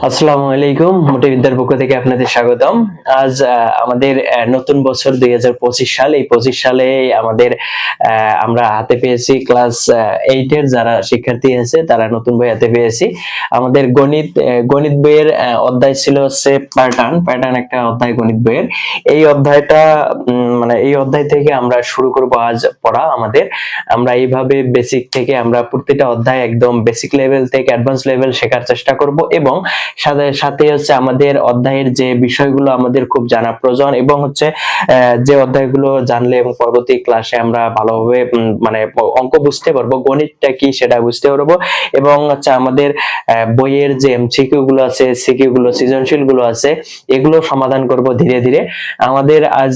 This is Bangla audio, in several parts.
আসসালামু আলাইকুম। মোটি বিদ্যার পক্ষ থেকে আপনাদের স্বাগতম। আজ আমাদের নতুন বছর 2025 সাল। এই 25 সালে আমাদের আমরা হাতে পেয়েছি ক্লাস 8 এর যারা শিক্ষার্থী আছে তারা নতুন বই হাতে পেয়েছি। আমাদের গণিত বইয়ের অধ্যায় ছিল হচ্ছে প্যাটার্ন একটা অধ্যায় গণিত বইয়ের। এই অধ্যায়টা মানে এই অধ্যায় থেকে আমরা শুরু করব আজ পড়া আমাদের। আমরা এইভাবে বেসিক থেকে আমরা প্রতিটা অধ্যায় একদম বেসিক লেভেল থেকে অ্যাডভান্স লেভেল শেখার চেষ্টা করব এবং সাথে সাথে হচ্ছে আমাদের অধ্যায়ের যে বিষয়গুলো আমাদের খুব জানা প্রয়োজন এবং হচ্ছে যে অধ্যায়গুলো জানলে এবং পরবর্তী ক্লাসে আমরা ভালোভাবে মানে অঙ্ক বুঝতে পারবো, গণিতটা কি সেটা বুঝতে পারবো এবং হচ্ছে আমাদের বইয়ের যে এমসিকিউ গুলো আছে, সিকিউ গুলো, সৃজনশীল গুলো আছে, এগুলো সমাধান করব ধীরে ধীরে। আমাদের আজ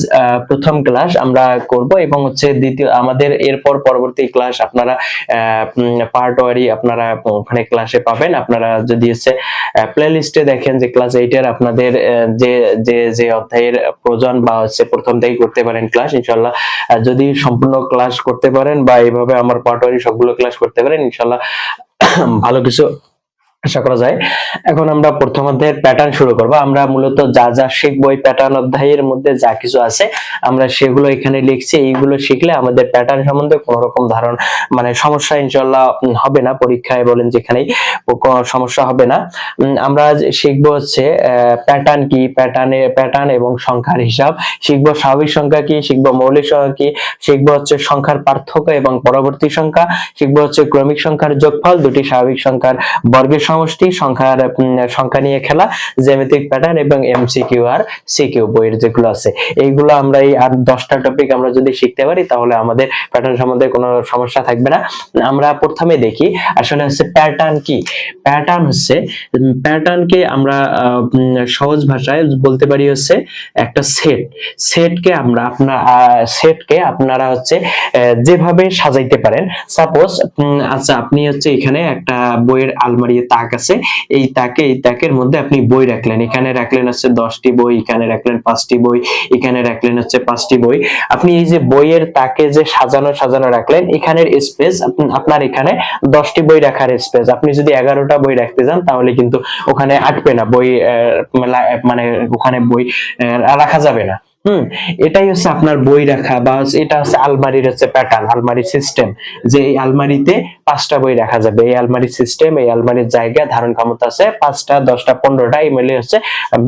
প্রথম ক্লাস আমরা করব এবং হচ্ছে দ্বিতীয় আমাদের এরপর পরবর্তী ক্লাস আপনারা পার্ট ওয়ারি আপনারা ওখানে ক্লাসে পাবেন। আপনারা যদি হচ্ছে প্লে লিস্টে দেখেন যে ক্লাস 8 এর আপনাদের যে যে যে অধ্যায়ের প্রয়োজন বা হচ্ছে প্রথম থেকেই করতে পারেন ক্লাস ইনশাআল্লাহ। যদি সম্পূর্ণ ক্লাস করতে পারেন বা এইভাবে আমার পার্ট ওয়ারি সবগুলো ক্লাস করতে পারেন ইনশাআল্লাহ ভালো কিছু আশা করা যায়। এখন আমরা প্রথম অধ্যায়ের প্যাটার্ন শুরু করব। আমরা মূলত যা যা শিখবো এই প্যাটার্ন অধ্যায়ের মধ্যে যা কিছু আছে আমরা সেগুলো এখানে লিখছি। এইগুলো শিখলে আমাদের প্যাটার্ন সম্বন্ধে কোনো রকম ধারণা মানে সমস্যা ইনশাআল্লাহ হবে না, পরীক্ষায় বলেন যেখানেই কোনো সমস্যা হবে না। আমরা আজ শিখবো হচ্ছে প্যাটার্ন কি, প্যাটার্ন এবং সংখ্যার হিসাব শিখবো, স্বাভাবিক সংখ্যা কি শিখবো, মৌলিক সংখ্যা কি শিখবো, হচ্ছে সংখ্যার পার্থক্য এবং পরবর্তী সংখ্যা শিখবো, হচ্ছে ক্রমিক সংখ্যার যোগফল, দুটি স্বাভাবিক সংখ্যার বর্গের সমষ্টি, সংখ্যা নিয়ে খেলা, জ্যামিতিক প্যাটার্ন এবং এমসিকিউ আর সিকিউ বইয়ের যেগুলো আছে এইগুলো আমরা এই আর 10টা টপিক আমরা যদি শিখতে পারি তাহলে আমাদের প্যাটার্ন সম্বন্ধে কোনো সমস্যা থাকবে না। আমরা প্রথমে দেখি আসলে হচ্ছে প্যাটার্ন কি। প্যাটার্নকে আমরা সহজ ভাষায় বলতে পারি হচ্ছে একটা সেটকে আপনারা হচ্ছে যেভাবে সাজাইতে পারেন। সাপোজ আচ্ছা আপনি হচ্ছে এখানে একটা বইয়ের আলমারি তাক আছে, এই তাকের মধ্যে আপনি বই রাখলেন, এখানে রাখলেন হচ্ছে 10টি বই, এখানে রাখলেন 5টি বই, এখানে রাখলেন হচ্ছে 5টি বই। আপনি এই যে বইয়ের তাকে যে সাজানো রাখলেন, এখানের স্পেস আপনার এখানে 10টি বই রাখার স্পেস। আপনি যদি 11টা বই রাখতে যান তাহলে কিন্তু ওখানে আটবে না, বই মানে ওখানে বই রাখা যাবে না। এটাই হচ্ছে আপনার বই রাখা বা এটা হচ্ছে আলমারির হচ্ছে প্যাটার্ন, আলমারি সিস্টেম, যে এই আলমারিতে 5টা বই রাখা যাবে। এই আলমারি সিস্টেম, এই আলমারির জায়গা ধারণ ক্ষমতা আছে 5টা, 10টা, 15টা, এই মিলে হচ্ছে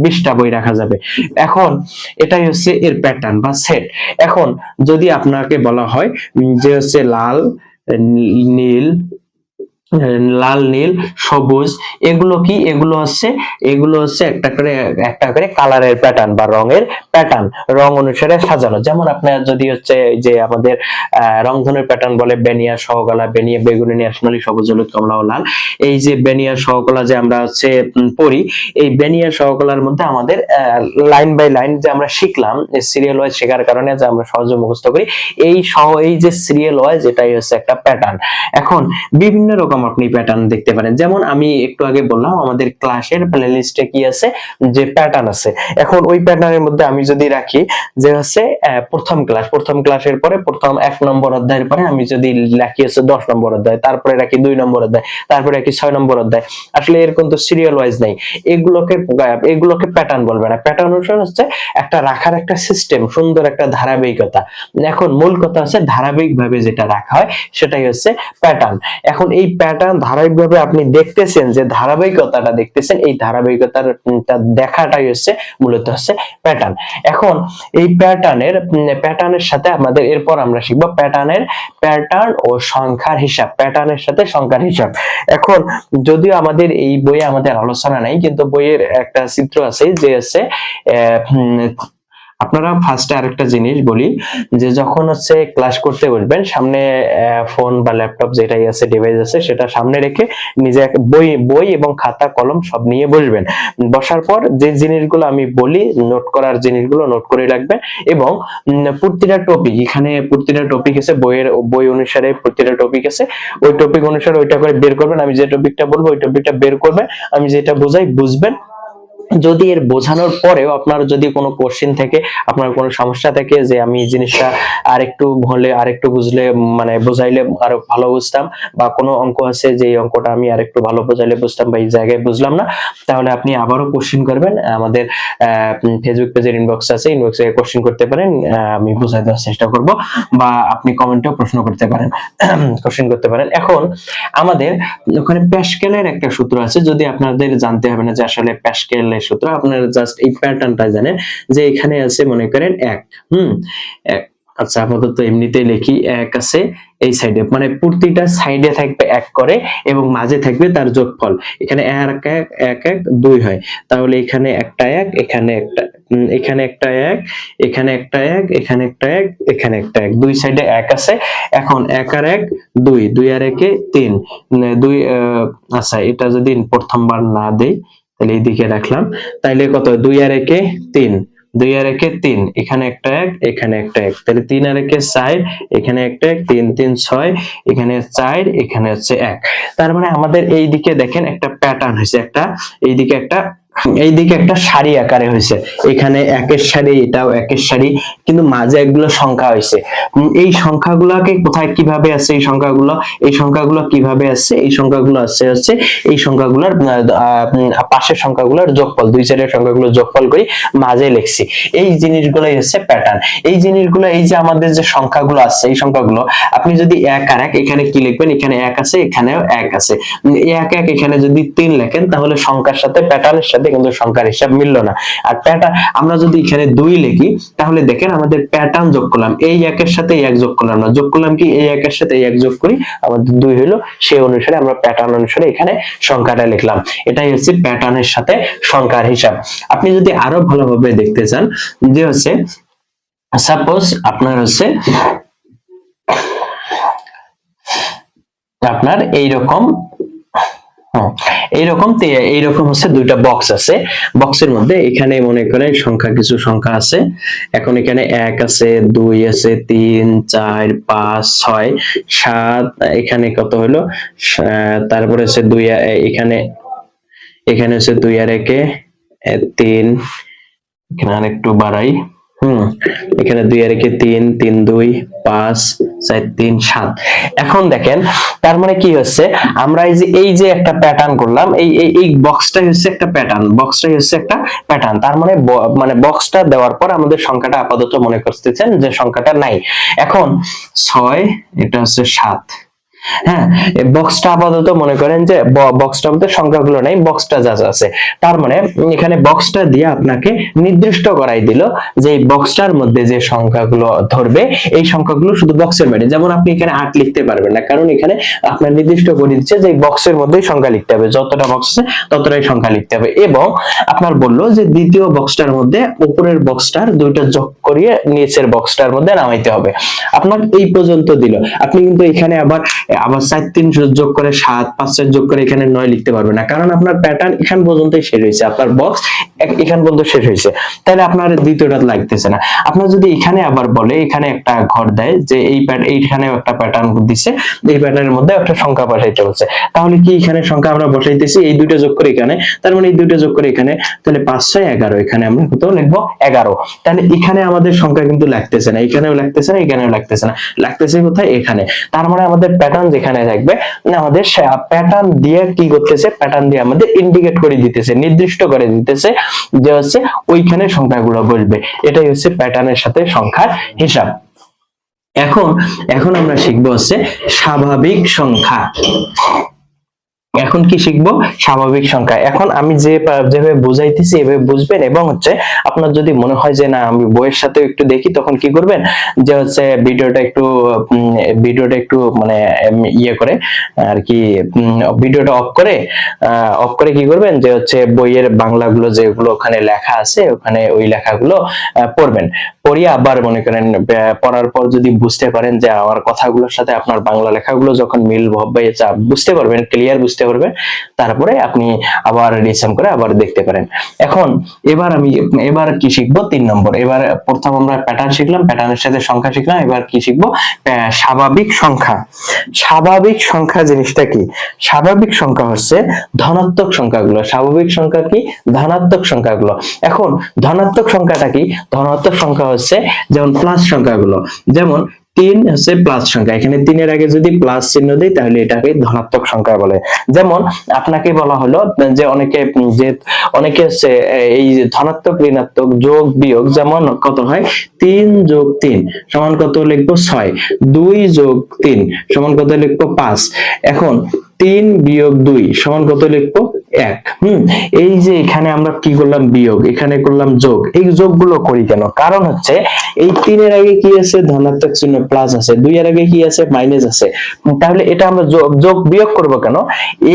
20টা বই রাখা যাবে। এখন এটাই হচ্ছে এর প্যাটার্ন বা সেট। এখন যদি আপনাকে বলা হয় যে হচ্ছে নীল নীল, সবুজ, এগুলো কি, এগুলো হচ্ছে একটা করে কালারের প্যাটার্ন বা রঙের প্যাটার্ন, রং অনুসারে সাজানো। যেমন আপনার যদি হচ্ছে যে আমাদের রংধনুর প্যাটার্ন বলে বেনিয়া, সহকলা, বেনিয়া, বেগুনি, ন্যাশনালি, সবুজ, হলুদ, কমলা ও লাল। এই যে বেনিয়া সহকলা যে আমরা হচ্ছে পড়ি, এই বেনিয়া সহকলার মধ্যে আমাদের লাইন বাই লাইন যে আমরা শিখলাম সিরিয়াল ওয়াইজ শেখার কারণে যে আমরা সহজে মুখস্থ করি, এই যে সিরিয়াল ওয়াইজ এটাই হচ্ছে একটা প্যাটার্ন। এখন বিভিন্ন রকম আপনি প্যাটার্ন দেখতে পারেন। যেমন আমি একটু আগে বললাম আমাদের ক্লাসের প্লেলিস্টে কি আছে যে প্যাটার্ন আছে। এখন ওই প্যাটার্নের মধ্যে আমি যদি রাখি যে হচ্ছে প্রথম ক্লাসের পরে প্রথম 1 নম্বর অধ্যায়ের পরে আমি যদি রাখি হচ্ছে 10 নম্বর অধ্যায়, তারপরে রাখি 2 নম্বর অধ্যায়, তারপরে রাখি 6 নম্বর অধ্যায়, আসলে এরকম তো সিরিয়াল ওয়াইজ নাই। এগুলোকে প্যাটার্ন বলবে না। প্যাটার্ন হচ্ছে একটা রাখার একটা সিস্টেম, সুন্দর একটা ধারাবাহিকতা। এখন মূল কথা হচ্ছে ধারাবাহিকভাবে যেটা রাখা হয় সেটাই হচ্ছে প্যাটার্ন। এখন এই প্যাটার্ন ধারাবাহিকভাবে আপনি দেখতেছেন, যে ধারাবাহিকতাটা দেখতেছেন, এই ধারাবাহিকতার দেখাটাই হচ্ছে মূলত হচ্ছে প্যাটার্ন। এখন এই প্যাটার্নের সাথে আমাদের এরপর আমরা শিখবো প্যাটার্ন ও সংখ্যার হিসাব, প্যাটার্নের সাথে সংখ্যার হিসাব। এখন যদিও আমাদের এই বইয়ে আমাদের আলোচনা নাই, কিন্তু বইয়ের একটা চিত্র আছে যে হচ্ছে আপনারা ফার্স্টে আরেকটা জিনিস বলি যে যখন হচ্ছে ক্লাস করতে বসবেন সামনে ফোন বা ল্যাপটপ যেটাই আছে ডিভাইস আছে সেটা সামনে রেখে নিজে বই এবং খাতা কলম সব নিয়ে বসবেন। বসার পর যে জিনিসগুলো আমি বলি নোট করার জিনিসগুলো নোট করে রাখবেন এবং প্রতিটা টপিক আছে, বই অনুসারে প্রতিটা টপিক আছে, ওই টপিক অনুসারে ওইটা করে বের করবেন। আমি যে টপিকটা বলবো ওই টপিকটা বের করবেন, আমি যেটা বোঝাই বুঝবেন যদি এর বোঝানোর পরেও আপনার যদি কোনো কোশ্চেন থেকে, আপনার কোনো সমস্যা থাকে যে আমি এই জিনিসটা আরেকটু হলে আরেকটু বুঝলে মানে বোঝাইলে আরো ভালো বুঝতাম, বা কোনো অঙ্ক আছে যে এই অঙ্কটা আমি আরেকটু ভালো বোঝাইলে বুঝতাম বা এই জায়গায় বুঝলাম না, তাহলে আপনি আবারও কোশ্চেন করবেন। আমাদের ফেসবুক পেজের ইনবক্স আছে, ইনবক্সে কোশ্চেন করতে পারেন, আমি বুঝাই দেওয়ার চেষ্টা করব, বা আপনি কমেন্টেও প্রশ্ন করতে পারেন, কোশ্চেন করতে পারেন। এখন আমাদের ওখানে প্যাসকেলের একটা সূত্র আছে, যদি আপনাদের জানতে হবে না যে আসলে প্যাসকেলের সূত্র, আপনারা জাস্ট এই প্যাটার্নটা জানেন যে এখানে আছে মনে করেন 1, এক। আচ্ছা আপাতত এমনিতেই লিখি, 1 আছে এই সাইডে, মানে প্রতিটা সাইডে থাকবে 1 করে এবং মাঝে থাকবে তার যোগফল। এখানে 1 1 1 1 2 হয়, তাহলে এখানে একটা 1, এখানে একটা, এখানে একটা 1, এখানে একটা 1, এখানে একটা 1, এখানে একটা 1, দুই সাইডে 1 আছে। এখন 1 আর 1 2, 2 আর 1 3, 2 আচ্ছা এটা যদি প্রথমবার না দেই তাহলে এইদিকে রাখলাম, তাইলে কত, 2 আর 1 3, 2 আর 1 3, এখানে একটা 1, এখানে একটা 1, তাহলে 3 আর 1 4, এখানে একটা 1, 3 3 6, এখানে 4, এখানে হচ্ছে 1। তার মানে আমাদের এই দিকে দেখেন একটা প্যাটার্ন হয়েছে, একটা এইদিকে একটা সারি আকারে হয়েছে, এখানে একের সারি, এটাও একের সারি, কিন্তু মাঝে একগুলো সংখ্যা হয়েছে। এই সংখ্যাগুলোকে কোথায় কিভাবে আছে, এই সংখ্যাগুলো কিভাবে আছে, এই সংখ্যাগুলো আছে হচ্ছে এই সংখ্যাগুলোর পাশের সংখ্যাগুলোর যোগফল, দুই সাইডের সংখ্যাগুলোর যোগফল করি মাঝে লিখছি। এই জিনিসগুলোই হচ্ছে প্যাটার্ন। এই জিনিসগুলো, এই যে আমাদের যে সংখ্যাগুলো আছে, এই সংখ্যাগুলো আপনি যদি 1 আর 1, এখানে কি লিখবেন, এখানে 1 আছে, এখানেও 1 আছে, 1 1, এখানে যদি 3 লেখেন তাহলে সংখ্যার সাথে প্যাটার্নের সাথে কিন্তু সংখ্যার হিসাব মিললো না। আর প্যাটার্ন আমরা যদি এখানে 2 লিখি তাহলে দেখেন আমাদের প্যাটার্ন যোগ করলাম, এই 1 এর সাথে এই 1 যোগ করলাম না, যোগ করলাম কি, এই 1 এর সাথে এই 1 যোগ করি, আমাদের 2 হলো, সেই অনুসারে আমরা প্যাটার্ন অনুসারে এখানে সংখ্যাটা লিখলাম। এটাই হচ্ছে প্যাটার্নের সাথে সংখ্যার হিসাব। আপনি যদি আরো ভালোভাবে দেখতে চান যে হচ্ছে সাপোজ আপনার হচ্ছে আপনার এইরকম এইরকম হচ্ছে দুইটা বক্স আছে, বক্সের মধ্যে এখানে মনে করেন সংখ্যা, কিছু সংখ্যা আছে। এখন এখানে 1 আছে, 2 আছে, 3 4 5 6 7, এখানে কত হলো, তারপরে হচ্ছে 2, এখানে হচ্ছে 2 আর 1 3, এখানে আরেকটু বাড়াই, এখানে 2 আর 1 3, 3 2 5 4 3 7। এখন দেখেন তার মানে কি হচ্ছে, আমরা এই যে একটা প্যাটার্ন করলাম, এই বক্সটাই হচ্ছে একটা প্যাটার্ন, বক্সটাই হচ্ছে একটা প্যাটার্ন। তার মানে মানে বক্সটা দেওয়ার পর আমাদের সংখ্যাটা আপাতত মনে করতেছেন যে সংখ্যাটা নাই। এখন 6, এটা হচ্ছে 7, হ্যাঁ, বক্সটা আপাতত মনে করেন যে বক্সটার মধ্যে সংখ্যাগুলো নাই, বক্সটা যা আছে। তার মানে এখানে বক্সটা দিয়ে আপনাকে নির্দিষ্ট করাই দিল যে এই বক্সটার মধ্যে যে সংখ্যাগুলো ধরবে, এই সংখ্যাগুলো শুধু বক্সের বাইরে। যেমন আপনি এখানে 8 লিখতে পারবেন না, কারণ এখানে আপনার নির্দিষ্ট করে দিচ্ছে যে এই বক্সের মধ্যেই সংখ্যা লিখতে হবে, যতটা বক্স আছে ততটাই সংখ্যা লিখতে হবে। এবং আপনার বললো যে দ্বিতীয় বক্সটার মধ্যে উপরের বক্সটার দুইটা যোগ করিয়ে নিচের বক্সটার মধ্যে নামাইতে হবে। আপনার এই পর্যন্ত দিল, আপনি কিন্তু এখানে আবার 4 3 যোগ করে 7, 5 4 যোগ করে এখানে 9 লিখতে পারবে না, কারণ আপনার প্যাটার্ন এখান পর্যন্তই শেষ হয়েছে, আপনার বক্স এখান পর্যন্ত শেষ হয়েছে, তাহলে আপনার দ্বিতীয়টা লাগতেছে না। আপনার যদি এখানে আবার বলে, এখানে একটা ঘর দেয় যে এইখানেও একটা প্যাটার্ন দিছে, এই প্যাটার্নের মধ্যে একটা সংখ্যা বসাইতে হচ্ছে, তাহলে কি এখানে সংখ্যা আমরা বসাইতেছি, এই দুইটা যোগ করে এখানে, তার মানে এই দুইটা যোগ করে এখানে, তাহলে 5 6 11, এখানে আমরা কত লিখবো, 11। তাহলে এখানে আমাদের সংখ্যা কিন্তু লাগতেছে না, এখানেও লাগতেছে না, এখানেও লাগতেছে না, লাগতেছে কোথায়, এখানে। তার মানে আমাদের প্যাটার্ন যেখানে থাকবে, আমাদের প্যাটার্ন দিয়ে কি করতেছে, প্যাটার্ন দিয়ে আমাদের ইন্ডিকেট করে দিতেছে, নির্দিষ্ট করে দিতেছে যে হচ্ছে ওইখানে সংখ্যাগুলো বসবে। এটাই হচ্ছে প্যাটার্নের সাথে সংখ্যার হিসাব। এখন আমরা শিখবো হচ্ছে স্বাভাবিক সংখ্যা। এখন কি শিখবো, স্বাভাবিক সংখ্যা। এখন আমি যেভাবে বুঝাইতেছি এভাবে বুঝবেন, এবং হচ্ছে আপনার যদি মনে হয় যে না আমি বইয়ের সাথে একটু দেখি, তখন কি করবেন যে হচ্ছে ভিডিওটা একটু মানে ইয়ে করে আর কি, ভিডিওটা অফ করে কি করবেন যে হচ্ছে বইয়ের বাংলাগুলো যেগুলো ওখানে লেখা আছে, ওখানে ওই লেখাগুলো পড়বেন। পড়ি আবার মনে করেন পড়ার পর যদি বুঝতে পারেন যে আমার কথাগুলোর সাথে আপনার বাংলা লেখাগুলো যখন মিল হবে, বুঝতে পারবেন, ক্লিয়ার বুঝতে পারবেন, তারপরে আপনি আবার রিভিশন করে আবার দেখতে পারেন। এখন এবার কি শিখবো 3 নম্বর। এবার প্রথম আমরা প্যাটার্ন শিখলাম, প্যাটার্নের সাথে সংখ্যা শিখলাম, এবার কি শিখবো? স্বাভাবিক সংখ্যা। স্বাভাবিক সংখ্যা জিনিসটা কি? স্বাভাবিক সংখ্যা হচ্ছে ধনাত্মক সংখ্যাগুলো। স্বাভাবিক সংখ্যা কি? ধনাত্মক সংখ্যাগুলো। এখন ধনাত্মক সংখ্যাটা কি? ধনাত্মক সংখ্যা হচ্ছে যেমন প্লাস সংখ্যাগুলো, যেমন 3 হচ্ছে প্লাস সংখ্যা, এখানে 3 এর আগে যদি প্লাস চিহ্ন দেই তাহলে এটাকে ধনাত্মক সংখ্যা বলে। যেমন আপনাকে বলা হলো যে অনেকে হচ্ছে এই যে ধনাত্মক ঋণাত্মক যোগ বিয়োগ, যেমন কত হয়? 3 যোগ 3 সমান কত লিখবো? 6। 2 যোগ 3 সমান কত লিখবো? 5। এখন 3 বিয়োগ 2 সমান কত লিখবো? 1। এই যে এখানে আমরা কি করলাম? বিয়োগ, এখানে করলাম যোগ। এই যোগগুলো করি কেন? কারণ হচ্ছে এই 3 এর আগে কি আছে? ধনাত্মক চিহ্ন প্লাস আছে, 2 এর আগে কি আছে? মাইনাস আছে। তাহলে এটা আমরা যোগ বিয়োগ করব কেন?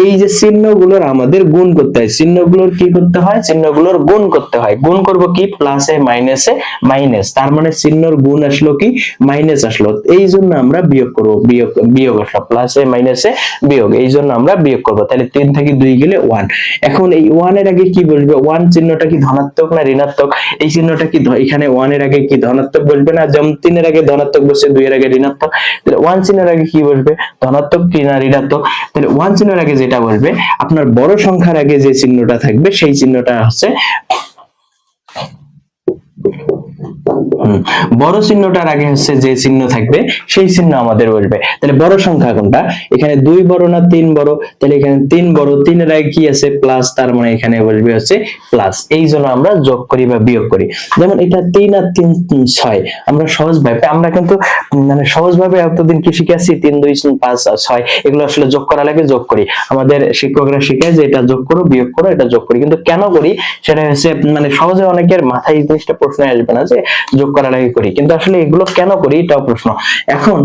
এই যে চিহ্নগুলোর আমাদের গুণ করতে হয়। চিহ্নগুলোর কি করতে হয়? চিহ্নগুলোর গুণ করতে হয়। গুণ করব কি? প্লাসে মাইনাসে মাইনাস, তার মানে চিহ্নর গুণ আসলো কি? মাইনাস আসলো, এই জন্য আমরা বিয়োগ করব। বিয়োগ আসলো, প্লাসে মাইনাসে বিয়োগ, এই জন্য আমরা বিয়োগ করব। তাহলে 3 থেকে 2 গেলে 1। এখন এই 1 এর আগে কি বসবে? 1 চিহ্নটা কি ধনাত্মক না ঋণাত্মক? এই চিহ্নটা কি এখানে 1 এর আগে কি ধনাত্মক বসবে না? যেমন 3 এর আগে ধনাত্মক বসে, 2 এর আগে ঋণাত্মক। তাহলে 1 চিহ্নের আগে কি বসবে? ধনাত্মক কি না ঋণাত্মক? তাহলে 1 চিহ্নের আগে যেটা বসবে, আপনার বড় সংখ্যার আগে যে চিহ্নটা থাকবে সেই চিহ্নটা হচ্ছে বড় চিহ্নটার আগে হচ্ছে যে চিহ্ন থাকবে সেই চিহ্ন আমাদের বসবে। তাহলে বড় সংখ্যা কোনটা? এখানে 2 বড় না 3 বড়? তাহলে এখানে 3 বড়, 3 এর আগে কি আছে? প্লাস, তার মানে এখানে বসবে হচ্ছে প্লাস। এই জন্য আমরা যোগ করি বা বিয়োগ করি। যেমন এটা 3 আর 3 6, আমরা সহজভাবে এতদিন কি শিখেছি? 3 2 5 6, এগুলো আসলে যোগ করা লাগে, যোগ করি। আমাদের শিক্ষকরা শেখায় যে এটা যোগ করো, বিয়োগ করো, এটা যোগ করি। কিন্তু কেন করি সেটা হচ্ছে সহজে অনেকের মাথায় এই জিনিসটা প্রশ্ন আসবে না যে যোগ করা লাগে করি, কিন্তু আসলে এগুলো কেন করি এটাও প্রশ্ন। এখন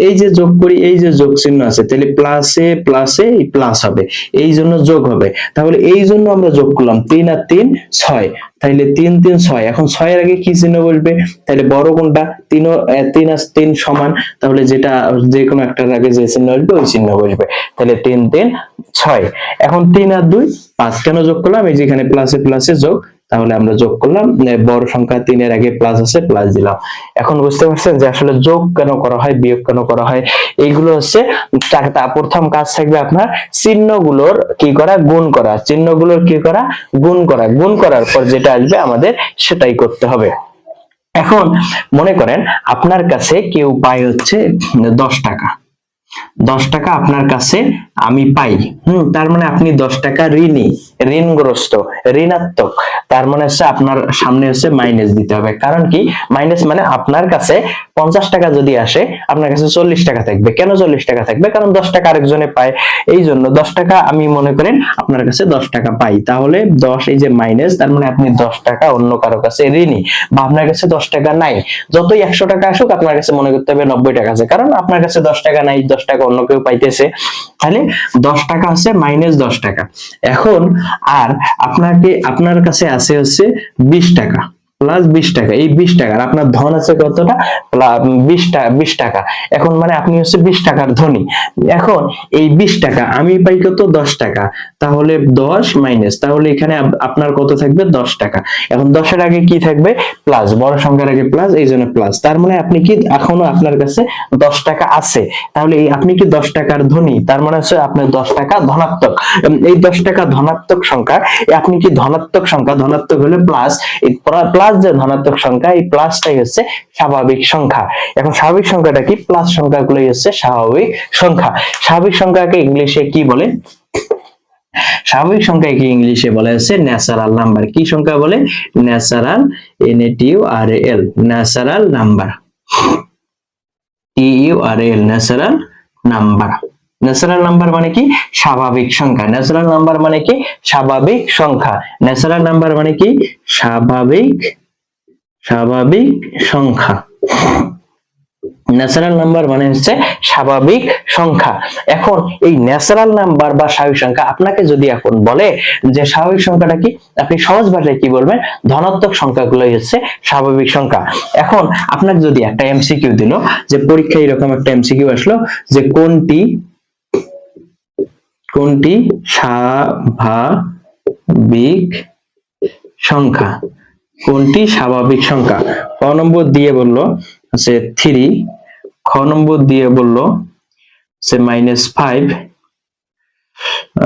এই যে যোগ করি, এই যে যোগ চিহ্ন আছে, তাহলে প্লাসে প্লাসে প্লাস হবে, এই জন্য যোগ হবে। তাহলে এই জন্য আমরা যোগ করলাম 3 আর 3 6, তাহলে 3 3 6। এখন 6 এর আগে কি চিহ্ন বসবে? তাহলে বড় কোনটা? 3 আর 3 সমান, তাহলে যেটা যে কোনো একটার আগে যে চিহ্ন বসবে ওই চিহ্ন বসবে। তাহলে 3 3 6। এখন 3 আর 2 5, কেন যোগ করলাম? এই যে এখানে প্লাসে প্লাসে যোগ, তাহলে আমরা যোগ করলাম। বড় সংখ্যা 3 এর আগে প্লাস আছে, প্লাস দিলাম। এখন বুঝতে পারছেন যে আসলে যোগ কেন করা হয়, বিয়োগ কেন করা হয়? এইগুলো হচ্ছে প্রথম কাজ থাকবে আপনার চিহ্নগুলোর কি করা? গুণ করা। চিহ্নগুলোর কি করা? গুণ করা। গুণ করার পর যেটা আসবে আমাদের সেটাই করতে হবে। এখন মনে করেন আপনার কাছে কেউ পায় হচ্ছে 10 টাকা। 10 টাকা আপনার কাছে আমি পাই, তার মানে আপনি 10 টাকা ঋণগ্রস্ত, ঋণাত্মক। তার মানে হচ্ছে আপনার সামনে হচ্ছে মাইনাস দিতে হবে। কারণ কি? মাইনাস মানে আপনার কাছে 50 টাকা যদি আসে, আপনার কাছে 40 টাকা থাকবে। কেন 40 টাকা থাকবে? কারণ 10 টাকা আরেকজনে পায়, এই জন্য 10 টাকা আমি মনে করেন আপনার কাছে 10 টাকা পাই, তাহলে 10 এই যে মাইনাস, তার মানে আপনি 10 টাকা অন্য কারো কাছে ঋণী, বা আপনার কাছে 10 টাকা নাই। যতই 100 টাকা আসুক আপনার কাছে মনে করতে হবে 90 টাকা আছে, কারণ আপনার কাছে 10 টাকা নাই, 10 টাকা অন্য কেউ পাইতেছে। তাহলে 10 টাকা হচ্ছে মাইনাস 10 টাকা। এখন আর আপনার কাছে আছে হচ্ছে 20 টাকা প্লাস 20 টাকা। এই 20 টাকার আপনার ধন আছে কতটা? 20 টাকা। এখন মানে আপনি হচ্ছে 20 টাকার ধনী। এখন এই 20 টাকা আমি পাই কত? 10 টাকা। তাহলে 10 মাইনাস, তাহলে এখানে আপনার কত থাকবে? 10 টাকা। এখন 10 এর আগে কি থাকবে? প্লাস, বড় সংখ্যার আগে প্লাস, এই জন্য প্লাস। তার মানে আপনি কি এখনো আপনার কাছে 10 টাকা আছে, তাহলে আপনি কি 10 টাকার ধনী? তার মানে হচ্ছে আপনার 10 টাকা ধনাত্মক। এই 10 টাকা ধনাত্মক সংখ্যা, আপনি কি ধনাত্মক সংখ্যা? ধনাত্মক হলে প্লাস, এই প্লাস যে ধনাত্মক সংখ্যা, এই প্লাসটাই হচ্ছে স্বাভাবিক সংখ্যা। এখন স্বাভাবিক সংখ্যাটা কি? প্লাস সংখ্যাগুলোই হচ্ছে স্বাভাবিক সংখ্যা। স্বাভাবিক সংখ্যাকে ইংলিশে কি বলে? স্বাভাবিক সংখ্যাকে ইংলিশে বলা হচ্ছে ন্যাচারাল নাম্বার। কি সংখ্যা বলে? Natural, NATURAL, natural number, TURAL, natural number. Natural number মানে কি? স্বাভাবিক সংখ্যা। ন্যাচারাল নাম্বার মানে কি? স্বাভাবিক সংখ্যা। ন্যাচারাল নাম্বার মানে কি? স্বাভাবিক সংখ্যা। ন্যাচারাল নাম্বার মানে হচ্ছে স্বাভাবিক সংখ্যা। এখন এই ন্যাচারাল নাম্বার বা স্বাভাবিক সংখ্যা আপনাকে যদি এখন বলে যে স্বাভাবিক সংখ্যাটা কি, আপনি সহজ ভাষায় কি বলবেন, ধনাত্মক সংখ্যাগুলোই হচ্ছে স্বাভাবিক সংখ্যা। এখন আপনাকে যদি একটা এমসিকিউ দিল, যে পরীক্ষায় এরকম একটা এমসিকিউ আসলো যে কোনটি কোনটি স্বাভাবিক সংখ্যা, কোনটি স্বাভাবিক সংখ্যা, ক নম্বর দিয়ে বললো যে 3, খ নম্বর দিয়ে বললো যে -5,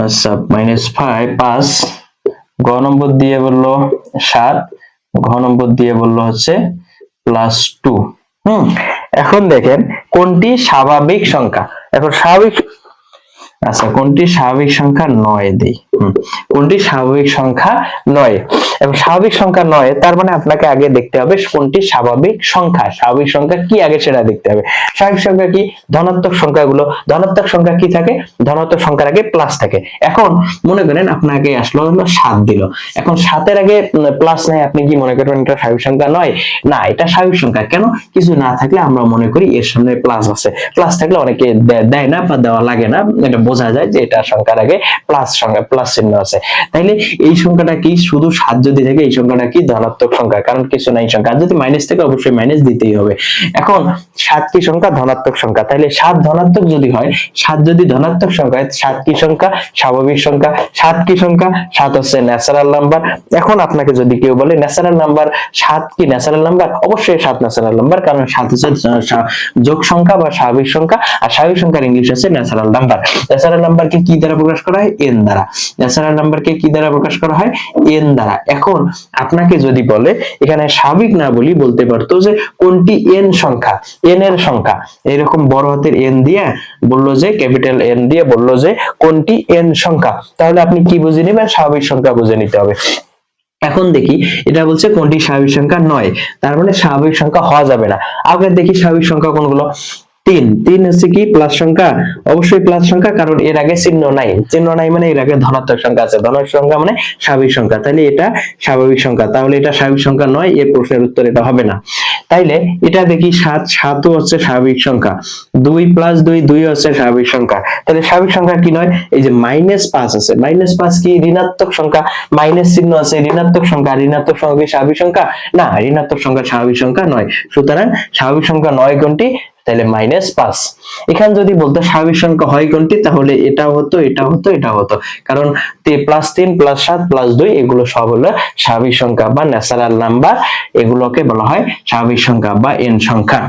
আচ্ছা -5, গ নম্বর দিয়ে বললো 7, ঘ নম্বর দিয়ে বললো হচ্ছে +2। এখন দেখেন কোনটি স্বাভাবিক সংখ্যা। এখন স্বাভাবিক, আচ্ছা কোনটি স্বাভাবিক সংখ্যা নয় দেই, কোনটি স্বাভাবিক সংখ্যা নয়। এবং স্বাভাবিক সংখ্যা নয় তার মানে আপনাকে আগে দেখতে হবে কোনটি স্বাভাবিক সংখ্যা, স্বাভাবিক সংখ্যা কি আগে সেটা দেখতে হবে। স্বাভাবিক সংখ্যা কি, ধনাত্মক সংখ্যাগুলো, ধনাত্মক সংখ্যা কি থাকে, ধনাত্মক সংখ্যার আগে প্লাস থাকে। এখন মনে করেন আপনাকে আসলো হলো 7 দিল, এখন 7-এর আগে প্লাস নাই, আপনি কি মনে করবেন এটা স্বাভাবিক সংখ্যা নয়? না, এটা স্বাভাবিক সংখ্যা। কেন, কিছু না থাকলে আমরা মনে করি এর সামনে প্লাস আছে, প্লাস থাকলে অনেকে দেয় না বা দেওয়া লাগে না, এটা বোঝা যায় যে এটা সংখ্যার আগে প্লাস সংখ্যা, প্লাস চিহ্ন আছে। তাইলে এই সংখ্যাটা কি, শুধু 7 যদি থাকে এই সংখ্যাটা কি, ধনাত্মক সংখ্যা, কারণ কিছু নাই সংখ্যা। আর যদি মাইনাস থাকে অবশ্যই মাইনাস দিতেই হবে। এখন 7 কি সংখ্যা, ধনাত্মক সংখ্যা। তাহলে 7 ধনাত্মক যদি হয়, 7 যদি ধনাত্মক সংখ্যা হয়, 7 কি সংখ্যা, স্বাভাবিক সংখ্যা। 7 কি সংখ্যা, 7 হচ্ছে ন্যাচারাল নাম্বার। এখন আপনাকে যদি কেউ বলে ন্যাচারাল নাম্বার, 7 কি ন্যাচারাল নাম্বার, অবশ্যই 7 ন্যাচারাল নাম্বার, কারণ 7 হচ্ছে যোগ সংখ্যা বা স্বাভাবিক সংখ্যা, আর স্বাভাবিক সংখ্যার ইংলিশ হচ্ছে ন্যাচারাল নাম্বার। ন্যাচারাল নাম্বারকে কি দ্বারা প্রকাশ করা হয়, n দ্বারা। ন্যাচারাল নাম্বারকে কি দ্বারা প্রকাশ করা হয়, n দ্বারা। এখন আপনাকে যদি বলে, এখানে স্বাভাবিক না বলি বলতে পারতো যে কোনটি n সংখ্যা, n এর সংখ্যা, এরকম বড় হাতের n দিয়ে বললো যে, ক্যাপিটাল n দিয়ে বললো যে কোনটি n সংখ্যা, তাহলে আপনি কি বুঝে নেবেন, স্বাভাবিক সংখ্যা বুঝে নিতে হবে। এখন দেখি এটা বলছে কোনটি স্বাভাবিক সংখ্যা নয়, তার মানে স্বাভাবিক সংখ্যা হওয়া যাবে না। আগে দেখি স্বাভাবিক সংখ্যা কোনগুলো। 3 হচ্ছে কি প্লাস সংখ্যা, অবশ্যই প্লাস সংখ্যা, কারণ এর আগে চিহ্ন নাই, চিহ্ন নাই মানে এর আগে ধনাত্মক সংখ্যা আছে, ধনাত্মক সংখ্যা মানে স্বাভাবিক সংখ্যা, তাহলে এটা স্বাভাবিক সংখ্যা, তাহলে এটা স্বাভাবিক সংখ্যা নয়, এর প্রশ্নের উত্তর এটা হবে না। তাইলে এটা দেখি 7 হচ্ছে স্বাভাবিক সংখ্যা, 2 + 2 2 হচ্ছে স্বাভাবিক সংখ্যা, তাহলে স্বাভাবিক সংখ্যা কি নয়, এই যে -5 আছে, -5 কি ঋণাত্মক সংখ্যা, মাইনাস চিহ্ন আছে, ঋণাত্মক সংখ্যা, ঋণাত্মক সংখ্যা কি স্বাভাবিক সংখ্যা, না, ঋণাত্মক সংখ্যা স্বাভাবিক সংখ্যা নয়। সুতরাং স্বাভাবিক সংখ্যা নয় কোনটি, তাহলে -5। এখানে যদি বলতো স্বাভাবিক সংখ্যা হয় কোনটি, তাহলে এটা হতো, এটা হতো, এটা হতো, কারণ +3 +7 +2 এগুলো সব হলো স্বাভাবিক সংখ্যা বা ন্যাচারাল নাম্বার, এগুলোকে বলা হয় স্বাভাবিক সংখ্যা বা n সংখ্যা।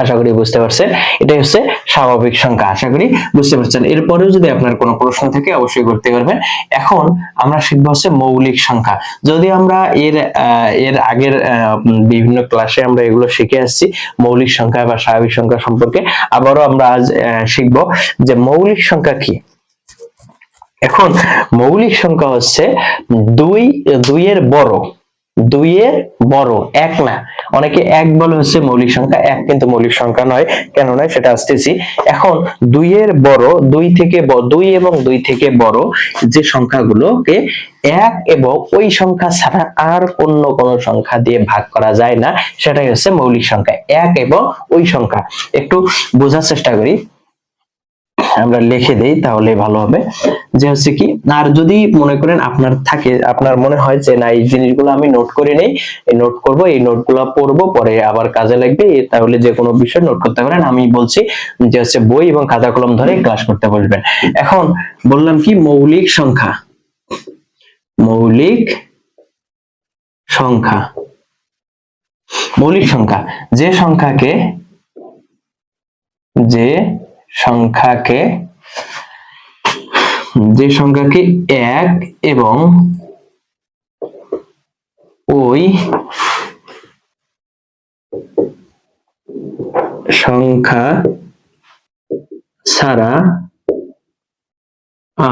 আশা করি বুঝতে পারছেন, এটাই হচ্ছে স্বাভাবিক সংখ্যা। আশা করি বুঝতে পারছেন। এরপরেও যদি আপনার কোনো প্রশ্ন থাকে অবশ্যই করতে পারবেন। এখন আমরা শিখবো হচ্ছে মৌলিক সংখ্যা। যদি আমরা এর আগের বিভিন্ন ক্লাসে আমরা এগুলো শিখে আসছি, মৌলিক সংখ্যা বা স্বাভাবিক সংখ্যা সম্পর্কে, আবারও আমরা আজ শিখবো যে মৌলিক সংখ্যা কি। এখন মৌলিক সংখ্যা হচ্ছে 2 এর বড়, 2 এর বড়, 1 না। অনেকে 1 বলে হচ্ছে মৌলিক সংখ্যা, 1 কিন্তু মৌলিক সংখ্যা নয়, কেন নয় সেটা আসতেছি। এখন 2 এর বড়, 2 এবং 2 থেকে বড় যে সংখ্যাগুলোকে 1 এবং ওই সংখ্যা ছাড়া আর অন্য কোনো সংখ্যা দিয়ে ভাগ করা যায় না, সেটাই হচ্ছে মৌলিক সংখ্যা। 1 এবং ওই সংখ্যা, একটু বোঝার চেষ্টা করি, আমরা লিখে দেই তাহলে ভালো হবে। যে হচ্ছে কি, আর যদি মনে করেন আপনার থাকে, আপনার মনে হয় যে না এই জিনিসগুলো আমি নোট করে নেই, এই নোট করব, এই নোটগুলো পড়বো, পরে আবার কাজে লাগবে, তাহলে যে কোনো বিষয় নোট করতে পারেন। আমি বলছি যে হচ্ছে বই এবং খাতা কলম ধরে ক্লাস করতে বসবেন। এখন বললাম কি, মৌলিক সংখ্যা, মৌলিক সংখ্যা, মৌলিক সংখ্যা যে সংখ্যাকে, যে সংখ্যাকে যে সংখ্যাকে 1 এবং ওই সংখ্যা ছাড়া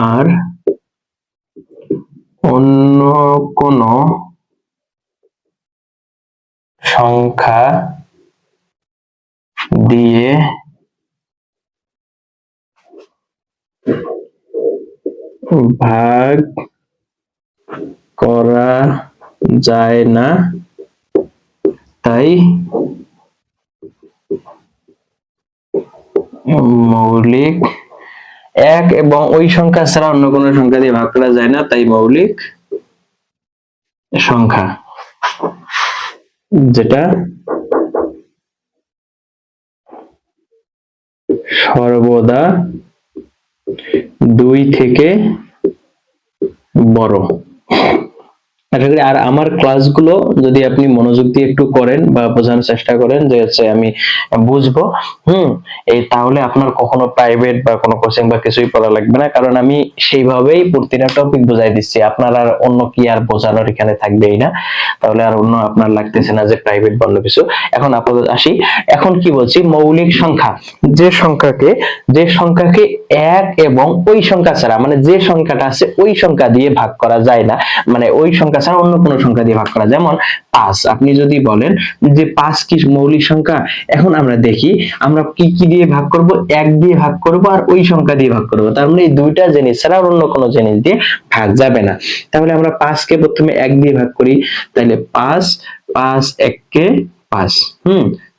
আর অন্য কোনো সংখ্যা দিয়ে ভাগ করা যায় না, তাই মৌলিক এক এবং ওই সংখ্যা ছাড়া অন্য কোনো সংখ্যা দিয়ে ভাগ করা যায় না, তাই মৌলিক সংখ্যা, যেটা সর্বদা 2 থেকে বড়। আশা করি আর আমার ক্লাসগুলো যদি আপনি মনোযোগ দিয়ে একটু করেন বা বোঝানোর চেষ্টা করেন যে হচ্ছে আমি বুঝবো, এই তাহলে আপনার কখনো প্রাইভেট বা কোনো কোচিং বা কিছুই পড়া লাগবে না, কারণ আমি সেইভাবেই প্রতিটা টপিক বোঝাই দিচ্ছি। আপনার আর অন্য কি আর বোঝানোর এখানে থাকবেই না, তাহলে আর অন্য আপনার লাগতেছে না যে প্রাইভেট বন্ধ কিছু। এখন আপাতত আসি, এখন কি বলছি, মৌলিক সংখ্যা, যে সংখ্যাকে এক এবং ওই সংখ্যা ছাড়া, মানে যে সংখ্যাটা আছে ওই সংখ্যা দিয়ে ভাগ করা যায় না, মানে ওই সংখ্যা ছাড়া অন্য কোনো সংখ্যা দিয়ে ভাগ করা, যেমন 5। আপনি যদি বলেন যে 5 কি মৌলিক সংখ্যা, এখন আমরা দেখি আমরা কি কি দিয়ে ভাগ করব, 1 দিয়ে ভাগ করব আর ওই সংখ্যা দিয়ে ভাগ করব, তার মানে এই দুইটা জিনিস ছাড়া আর অন্য কোনো জিনিস দিয়ে ভাগ যাবে না। তাহলে আমরা 5 কে প্রথমে 1 দিয়ে ভাগ করি, তাহলে 5 5 1 কে 5,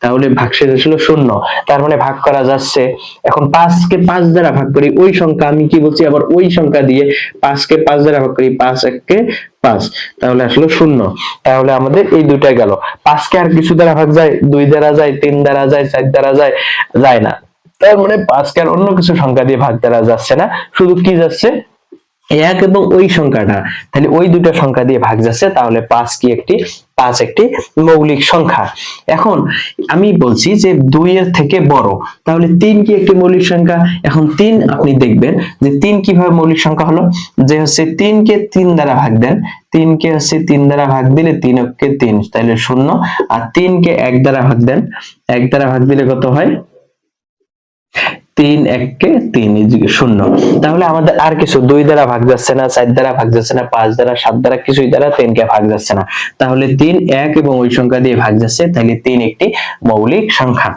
তাহলে ভাগশেষ হলো 0, তার মানে ভাগ করা যাচ্ছে। এখন 5 কে 5 দ্বারা ভাগ করি, ওই সংখ্যা আমি কি বলছি, আবার ওই সংখ্যা দিয়ে 5 কে 5 দ্বারা ভাগ করি, 5 1 কে 5, তাহলে আসলে 0। তাহলে আমাদের এই দুইটা গেল। 5 কে আর কিছু দ্বারা ভাগ যায়, 2 দ্বারা যায়, 3 দ্বারা যায়, 4 দ্বারা যায়, যায় না। তার মানে 5 কে আর অন্য কিছু সংখ্যা দিয়ে ভাগ দ্বারা যাচ্ছে না, শুধু কি যাচ্ছে, 1 এবং ওই সংখ্যাটা, তাহলে ওই দুটো সংখ্যা দিয়ে ভাগ যাচ্ছে। তাহলে 5 একটি মৌলিক সংখ্যা। এখন আমি বলছি যে 2 এর থেকে বড়, তাহলে 3 কি একটি মৌলিক সংখ্যা? এখন 3 আপনি দেখবেন যে 3 কিভাবে মৌলিক সংখ্যা হলো, যে হচ্ছে 3 কে 3 দ্বারা ভাগ দেন, 3 কে হচ্ছে 3 দ্বারা ভাগ দিলে 3 কে 3, তাহলে 0। আর 3 কে 1 দ্বারা ভাগ দেন, 1 দ্বারা ভাগ দিলে কত হয়, 3 1 কে 3, 0। তাহলে আমাদের আর কিছু 2 দ্বারা ভাগ যাচ্ছে না, 4 দ্বারা ভাগ যাচ্ছে না, 5 দ্বারা, 7 দ্বারা, কিছুই দ্বারা 3 কে ভাগ যাচ্ছে না, তাহলে 3 1 এবং ওই সংখ্যা দিয়ে ভাগ যাচ্ছে, তাহলে 3 একটি মৌলিক সংখ্যা।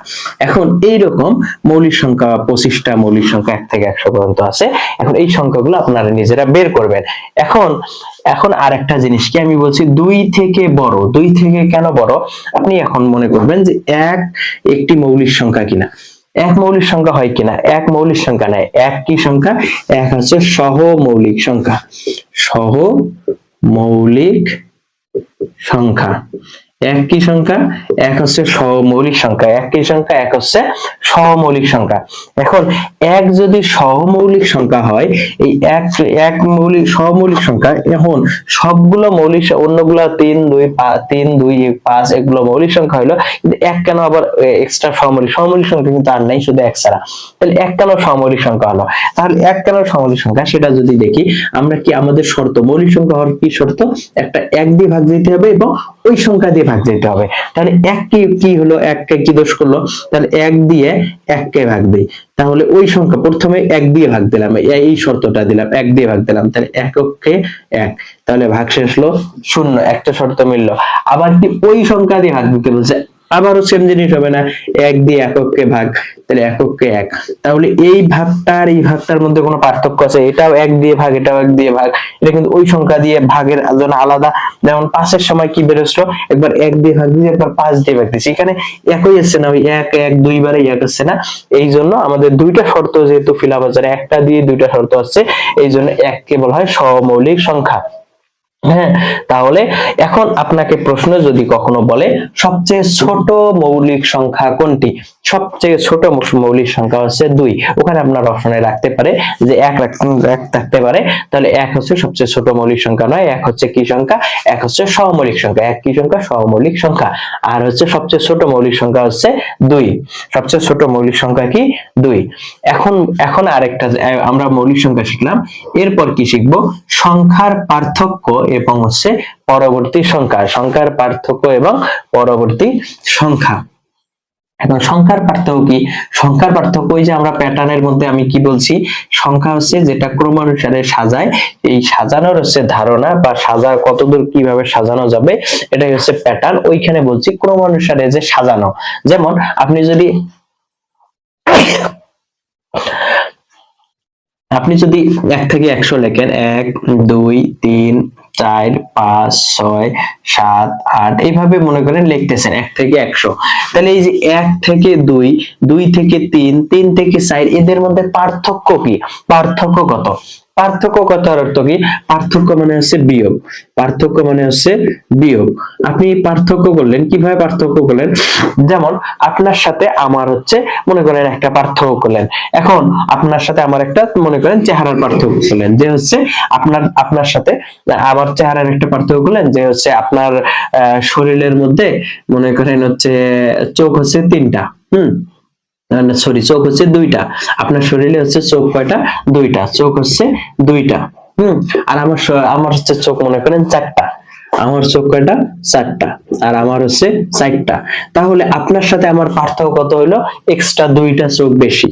এখন এইরকম মৌলিক সংখ্যা 25টা মৌলিক সংখ্যা 1 থেকে 100 পর্যন্ত আছে। এখন এই সংখ্যাগুলো আপনারা নিজেরা বের করবেন। এখন আর একটা জিনিস কি আমি বলছি, 2 থেকে বড়, 2 থেকে কেন বড়, আপনি এখন মনে করবেন যে 1 একটি মৌলিক সংখ্যা কিনা, এক মৌলিক সংখ্যা হয় কিনা, এক মৌলিক সংখ্যা নাই, এক কি সংখ্যা, এক হচ্ছে সহমৌলিক সংখ্যা, সহমৌলিক সংখ্যা। এক কি সংখ্যা, এক হচ্ছে সহমৌলিক সংখ্যা, এক কি সংখ্যা, এক হচ্ছে সহমৌলিক সংখ্যা। এখন এক যদি সহমৌলিক সংখ্যা হয়, এই এক মৌলিক সহমৌলিক সংখ্যা, এখন সবগুলো মৌলিক, অন্যগুলা 3 2 5 এগুলো মৌলিক সংখ্যা হলো, কিন্তু এক কেন আবার এক্সট্রা সহমৌলিক সংখ্যা কিন্তু আর নাই, শুধু এক ছাড়া, তাহলে এক কেন সহমৌলিক সংখ্যা হলো, তাহলে এক কেন সহমৌলিক সংখ্যা সেটা যদি দেখি, আমরা কি আমাদের শর্ত, মৌলিক সংখ্যা হওয়ার কি শর্ত, একটা 1 দিয়ে ভাগ দিতে হবে এবং ওই সংখ্যা দিয়ে ভাগ দিতে হবে। তাহলে 1 কি হলো, 1 কে কি দোষ করলো, তাহলে 1 দিয়ে 1 কে ভাগ দেই, তাহলে ওই সংখ্যা প্রথমে 1 দিয়ে ভাগ দিলাম, এই শর্তটা দিলাম, 1 দিয়ে ভাগ দিলাম, তাহলে এককে 1, তাহলে ভাগশেষ হলো 0, একটা শর্ত মিলল। আবার কি ওই সংখ্যা দিয়ে ভাগ দিতে বলছে, আবারও সেম জিনিস হবে না, 1 দিয়ে এককে ভাগ, তাহলে এককে 1, তাহলে এই ভাগটা আর এই ভাগটার মধ্যে কোনো পার্থক্য আছে, এটাও 1 দিয়ে ভাগ, এটাও 1 দিয়ে ভাগ, এটা কিন্তু ওই সংখ্যা দিয়ে ভাগের জন্য আলাদা। যেমন 5 এর সময় কি বেরোচ্ছিল, একবার 1 দিয়ে ভাগ দিয়েছি, একবার 5 দিয়ে ভাগ দিয়েছি, এখানে একই আসছে না, ওই 1 1 দুইবারে এক আসছে না, এই জন্য আমাদের দুইটা শর্ত যেহেতু ফিল আপ হচ্ছে, একটা দিয়ে দুইটা শর্ত আসছে, এই জন্য 1 কে বলা হয় সহমৌলিক সংখ্যা। হ্যাঁ, তাহলে এখন আপনাকে প্রশ্ন যদি কখনো বলে সবচেয়ে ছোট মৌলিক সংখ্যা কোনটি, সবচেয়ে ছোট মৌলিক সংখ্যা হচ্ছে 2, ওখানে আপনার অপশনে রাখতে পারে যে 1 রাখতে পারে, তাহলে 1 হচ্ছে সবচেয়ে ছোট মৌলিক সংখ্যা নয়, 1 হচ্ছে কি সংখ্যা, 1 হচ্ছে সহমৌলিক সংখ্যা, 1 কি সংখ্যা, সহমৌলিক সংখ্যা। আর হচ্ছে সবচেয়ে ছোট মৌলিক সংখ্যা হচ্ছে 2, সবচেয়ে ছোট মৌলিক সংখ্যা কি 2। এখন আরেকটা, আমরা মৌলিক সংখ্যা শিখলাম, এরপর কি শিখবো, সংখ্যার পার্থক্য এবং হচ্ছে পরবর্তী সংখ্যা, সংখ্যার পার্থক্য এবং পরবর্তী সংখ্যা। এখন সংখ্যার পার্থক্য কি, সংখ্যার পার্থক্য ওই যে আমরা প্যাটার্নের মধ্যে আমি কি বলছি, সংখ্যা হচ্ছে যেটা ক্রমানুসারে সাজায়, এই সাজানোর হচ্ছে ধারণা বা কতদূর কিভাবে সাজানো যাবে, এটাই হচ্ছে প্যাটার্ন, ওইখানে বলছি ক্রমানুসারে যে সাজানো। যেমন আপনি যদি 1 থেকে 100 লেখেন, 1 2 3 4 5 6 7 8 এইভাবে মনে করেন লিখতেছেন 1 থেকে 100। তাহলে এই যে 1 থেকে 2, 2 থেকে 3, 3 থেকে 4 এদের মধ্যে পার্থক্য কি? পার্থক্য কত? পার্থক্য কথার অর্থ কি? পার্থক্য মানে হচ্ছে বিয়োগ। পার্থক্য মানে হচ্ছে বিয়োগ। আপনি পার্থক্য করলেন, কিভাবে পার্থক্য করলেন? যেমন আপনার সাথে আমার হচ্ছে মনে করেন একটা পার্থক্য করলেন। এখন আপনার সাথে আমার একটা মনে করেন চেহারার পার্থক্য করলেন, যে হচ্ছে আপনার সাথে আমার চেহারার একটা পার্থক্য করলেন, যে হচ্ছে আপনার শরীরের মধ্যে মনে করেন হচ্ছে চোখ হচ্ছে 3টা, সরি চোখ হচ্ছে 2টা। আপনার শরীরে হচ্ছে চোখ কয়টা? 2টা। চোখ হচ্ছে 2টা। আর আমার হচ্ছে চোখ মনে করেন 4টা। আমার চোখ কয়টা? 4টা। আর আমার হচ্ছে 4টা। তাহলে আপনার সাথে আমার পার্থক্য কত হইলো? এক্সট্রা 2টা চোখ বেশি।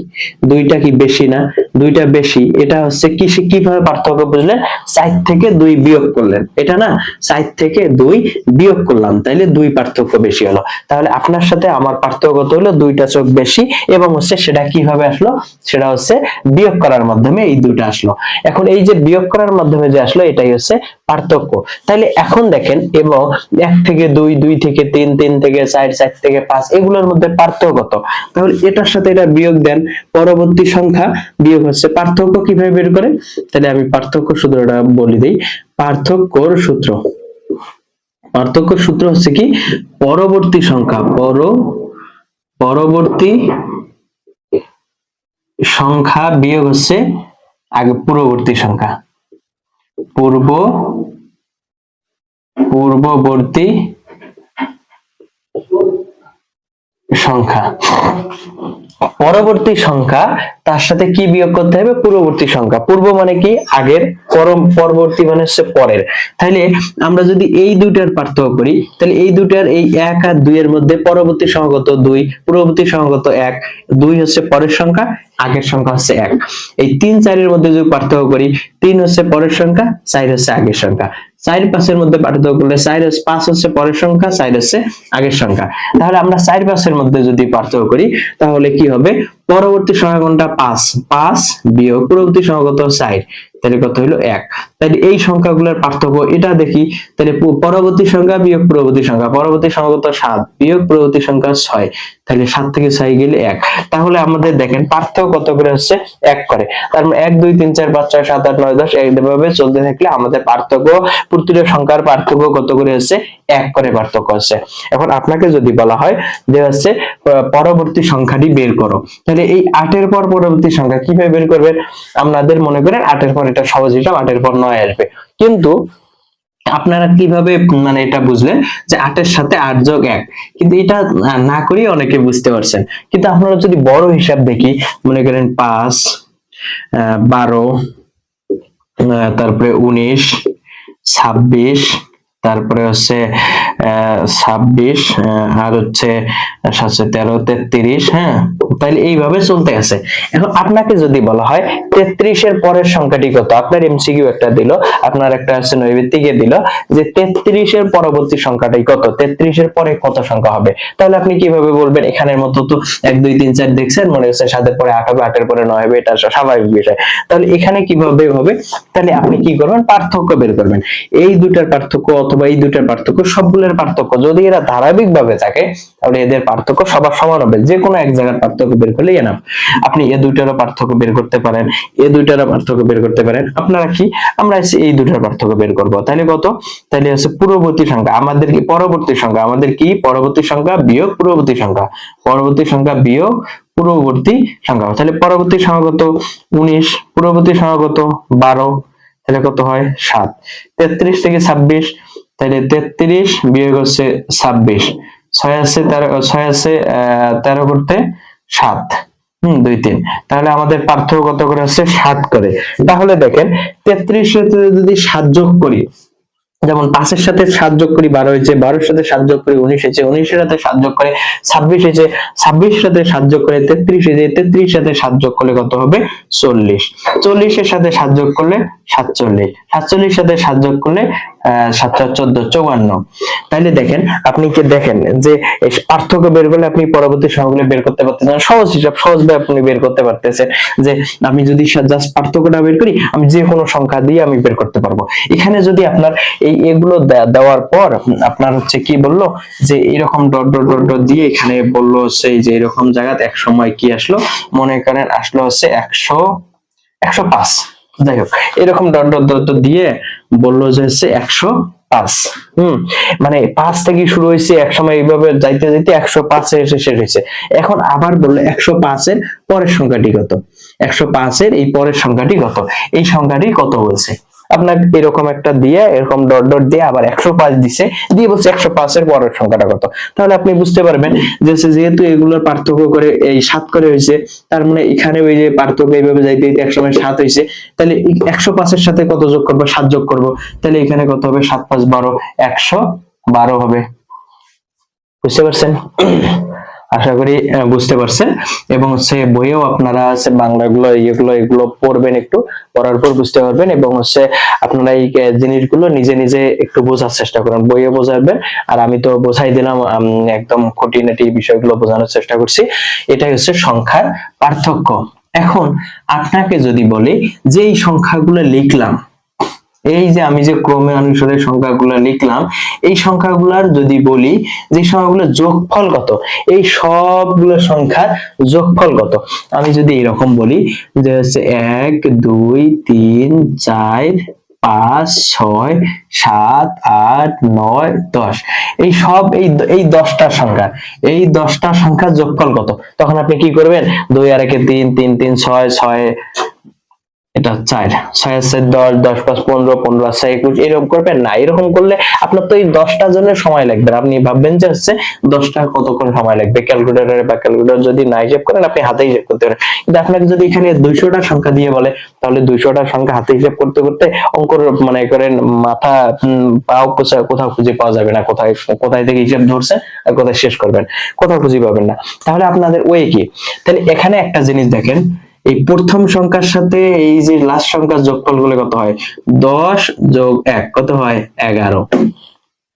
2টা কি বেশি না? 2টা বেশি। এটা হচ্ছে কিভাবে পার্থক্য বুঝলেন? 4 থেকে 2 বিয়োগ করলেন, এটা না 4 থেকে 2 বিয়োগ করলাম, তাইলে 2 পার্থক্য বেশি হলো। তাহলে আপনার সাথে আমার পার্থক্য কত হলো? 2টা চোখ বেশি। এবং হচ্ছে সেটা কিভাবে আসলো? সেটা হচ্ছে বিয়োগ করার মাধ্যমে এই 2টা আসলো। এখন এই যে বিয়োগ করার মাধ্যমে যে আসলো, এটাই হচ্ছে পার্থক্য। তাইলে এখন দেখেন, এবং 1 থেকে 2, 2 থেকে 3, 3 থেকে 4, 4 থেকে 5 এগুলোর মধ্যে পার্থক্য কত? তাহলে এটার সাথে এটা বিয়োগ দেন, পরবর্তী সংখ্যা বিয়োগ হচ্ছে। পার্থক্য কিভাবে বের করে? তাহলে আমি পার্থক্য সূত্রটা বলে দিই। পার্থক্যর সূত্র, পার্থক্য সূত্র হচ্ছে কি? পরবর্তী সংখ্যা, পরবর্তী সংখ্যা বিয়োগ হচ্ছে আগে পূর্ববর্তী সংখ্যা, পূর্ববর্তী সংখ্যা। পরবর্তী সংখ্যা তার সাথে কি বিয়োগ করতে হবে? পূর্ববর্তী সংখ্যা। পূর্ব মানে কি? আগের, পরবর্তী মানে হচ্ছে পরের। তাহলে আমরা যদি এই দুইটার পার্থক্য করি, তাহলে এই দুইটার এই 1 আর 2 এর মধ্যে পরবর্তী সংখ্যা কত? 2, পূর্ববর্তী সংখ্যা কত? 1, 2 হচ্ছে পরের সংখ্যা, আগের সংখ্যা হচ্ছে 1। এই 3 4 এর মধ্যে যদি পার্থক্য করি, 3 হচ্ছে পরের সংখ্যা, 4 হচ্ছে আগের সংখ্যা। 4 5 এর মধ্যে পার্থক্য করলে 5 হচ্ছে পরের সংখ্যা, 4 হচ্ছে আগের সংখ্যা। তাহলে আমরা 4 5 এর মধ্যে যদি পার্থক্য করি, তাহলে কি হবে? পরবর্তী সংখ্যা কোনটা? 5 বিয়োগ পূর্ববর্তী সংখ্যা কত? 4, তাহলে কত হলো? 1। তাহলে এই সংখ্যাগুলোর পার্থক্য এটা দেখি। তাহলে পরবর্তী সংখ্যা বিয়োগ পূর্ববর্তী সংখ্যা, পরবর্তী সংখ্যা কত? 7 বিয়োগ পূর্ববর্তী সংখ্যা 6, তাহলে 7 থেকে 6 গেলে 1। তাহলে আমাদের দেখেন পার্থক্য কত করে হচ্ছে? 1 করে। তার মানে 1 2 3 4 5 6 7 8 9 10 এইভাবে চলতে থাকলে আমাদের পার্থক্য, প্রতিটা সংখ্যার পার্থক্য কত করে হচ্ছে? 1 করে পার্থক্য হচ্ছে। এখন আপনাকে যদি বলা হয় যে হচ্ছে পরবর্তী সংখ্যাটি বের করো, তাহলে এই 8 এর পর পরবর্তী সংখ্যা কিভাবে বের করবেন? আপনাদের মনে করেন 8 এর পর এটা সহজ হিসাব, 8 এর পর 9 আসবে। কিন্তু আপনারা কিভাবে মানে এটা বুঝলেন যে 8 এর সাথে 8 যোগ 1? কিন্তু এটা না করেই অনেকে বুঝতে পারছেন। কিন্তু আপনারা যদি বড় হিসাব দেখি, মনে করেন 5 12 তারপরে 19 26, তারপরে হচ্ছে 26 আর হচ্ছে 13 33, হ্যাঁ, তাহলে এইভাবে চলতে আছে। এখন আপনাকে যদি বলা হয় 33 এর পরের সংখ্যাটি কত? আপনার এমসিকিউ একটা দিল, আপনার একটা আছে নৈবেত্তিকে দিল যে 33 এর পরবর্তী সংখ্যাটাই কত? 33 এর পরে কত সংখ্যা হবে? তাহলে আপনি কিভাবে বলবেন? এখানের মতো তো 1 2 3 4 দেখছেন, মনে হচ্ছে 7 এর পরে 8 হবে, 8 এর পরে 9 হবে, এটা স্বাভাবিক বিষয়। তাহলে এখানে কিভাবে হবে? তাহলে আপনি কি করবেন? পার্থক্য বের করবেন। এই দুটার পার্থক্য অথবা এই দুটার পার্থক্য, সবগুলোর পার্থক্য যদি এরা ধারাবাহিক ভাবে থাকে, তাহলে এদের পার্থক্য সবার সমান হবে। যে কোনো এক জায়গার পার্থক্য বের করলেই এনাফ। আপনি এই দুইটারও পার্থক্য বের করতে পারেন, এই দুইটারও পার্থক্য বের করতে পারেন। আপনারা কি? আমরা এই দুটার পার্থক্য বের করব। তাহলে কত? তাহলে হচ্ছে পূর্ববর্তী সংখ্যা, আমাদের কি পরবর্তী সংখ্যা, আমাদের কি পরবর্তী সংখ্যা বিয়োগ পূর্ববর্তী সংখ্যা, পরবর্তী সংখ্যা বিয়োগ পূর্ববর্তী সংখ্যা। তাহলে পরবর্তী সংখ্যা কত? 19, পূর্ববর্তী সংখ্যা কত? 12, তাহলে কত হয়? 7। 33 থেকে 26, তাহলে 33 বিয়োগ হচ্ছে 26, 6 আছে 13 করতে 7, 2 3, তাহলে আমাদের পার্থক্য কত করে হচ্ছে? 7 করে। তাহলে দেখেন 33 এর সাথে যদি 7 যোগ করি, যেমন 5 এর সাথে 7 যোগ করি 12 হয়েছে, 12 এর সাথে 7 যোগ করি 19 হয়েছে, 19 এর সাথে 7 যোগ করে 26 হয়েছে, 26 এর সাথে 7 যোগ করে 33 হয়েছে, 33 এর সাথে 7 যোগ করলে কত হবে? 40, 40 এর সাথে 7 যোগ করলে 47, 47 এর সাথে 7 যোগ করলে 7 4 14 54। তাইলে দেখেন আপনি কি দেখেন যে এই পার্থক্য বের করলে আপনি পরবর্তী সংখ্যাগুলো বের করতে পারতেছেন, সহজ হিসাব সহজভাবে আপনি বের করতে পারতেছেন যে আমি যদি জাস্ট পার্থক্যটা বের করি আমি যে কোনো সংখ্যা দিয়ে আমি বের করতে পারবো। এখানে যদি আপনার এগুলো দেওয়ার পর আপনার হচ্ছে কি বললো যে এরকম ডট ডট ডট ডট দিয়ে এখানে বললো হচ্ছে যে এরকম জায়গাতে এক সময় কি আসলো, মনে করেন আসলো হচ্ছে 105। যাই হোক এরকম ডট ডট ডট দিয়ে বললো যে হচ্ছে 105। মানে 5 থেকে শুরু হয়েছে, এক সময় এইভাবে যাইতে যাইতে 105 এসে শেষ হয়েছে। এখন আবার বললো 105 এর পরের সংখ্যাটি কত, 105 এর এই পরের সংখ্যাটি কত, এই সংখ্যাটি কত বলছে আপনাকে এরকম একটা দিয়ে এরকম ডট ডট দিয়ে আবার 105 দিছে, দিয়ে বলছে 105 এর পরের সংখ্যাটা কত। তাহলে আপনি বুঝতে পারবেন যে যেহেতু এগুলোর পার্থক্য করে এই 7 করে হয়েছে, তার মানে এখানে ওই যে পার্থক্য এইভাবে যাইতে যাইতে একসময় 7 হয়েছে, তাহলে 105 এর সাথে কত যোগ করবো, 7 যোগ করবো, তাহলে এখানে কত হবে, 7 5 12, 112 হবে। বুঝতে পারছেন? আশা করি বুঝতে পারছেন। এবং হচ্ছে বইয়েও আপনারা হচ্ছে বাংলাগুলো এগুলো পড়বেন, একটু পড়ার পর বুঝতে পারবেন, এবং হচ্ছে আপনারা এই জিনিসগুলো নিজে নিজে একটু বোঝার চেষ্টা করুন, বইয়ে বোঝাবেন। আর আমি তো বোঝাই দিলাম, একদম খুঁটিনাটি বিষয়গুলো বোঝানোর চেষ্টা করছি। এটাই হচ্ছে সংখ্যার পার্থক্য। এখন আপনাকে যদি বলি যে এই সংখ্যাগুলো লিখলাম, এই যে আমি যে ক্রমে অনুসারে সংখ্যাগুলো লিখলাম, এই সংখ্যাগুলোর যদি বলি যে সংখ্যাগুলোর যোগফল কত, এই সবগুলো সংখ্যার যোগফল কত, আমি যদি এরকম বলি যে হচ্ছে 1 2 3 4 5 6 7 8 9 10, এই সব এই 10টা সংখ্যা, এই 10টা সংখ্যার যোগফল কত, তখন আপনি কি করবেন, 2 আর 1 3 3 3 6 6, এটা 4 6 আছে 10 10 5 15 15 আছে 21, এরকম করবেন না। এরকম করলে আপনার তো এই 10টার জন্য সময় লাগবে, আপনি ভাববেন যে হচ্ছে 10টা কতক্ষণ সময় লাগবে, ক্যালকুলেটরে বা ক্যালকুলেটর যদি না হিসাব করেন আপনি হাতে হিসাব করতে পারেন। কিন্তু আপনাকে যদি এখানে 200টা সংখ্যা দিয়ে বলে, তাহলে 200টা সংখ্যা হাতে হিসাব করতে করতে অঙ্কর মানে করেন মাথা পাও কোথাও খুঁজে পাওয়া যাবে না, কোথায় থেকে হিসাব ধরছে আর কোথায় শেষ করবেন, কোথাও খুঁজে পাবেন না। তাহলে আপনাদের ওয়ে কি, তাহলে এখানে একটা জিনিস দেখেন, এই প্রথম সংখ্যার সাথে এই যে লাস্ট সংখ্যার যোগফল গুলো কত হয়, 10 যোগ 1 কত হয়, 11,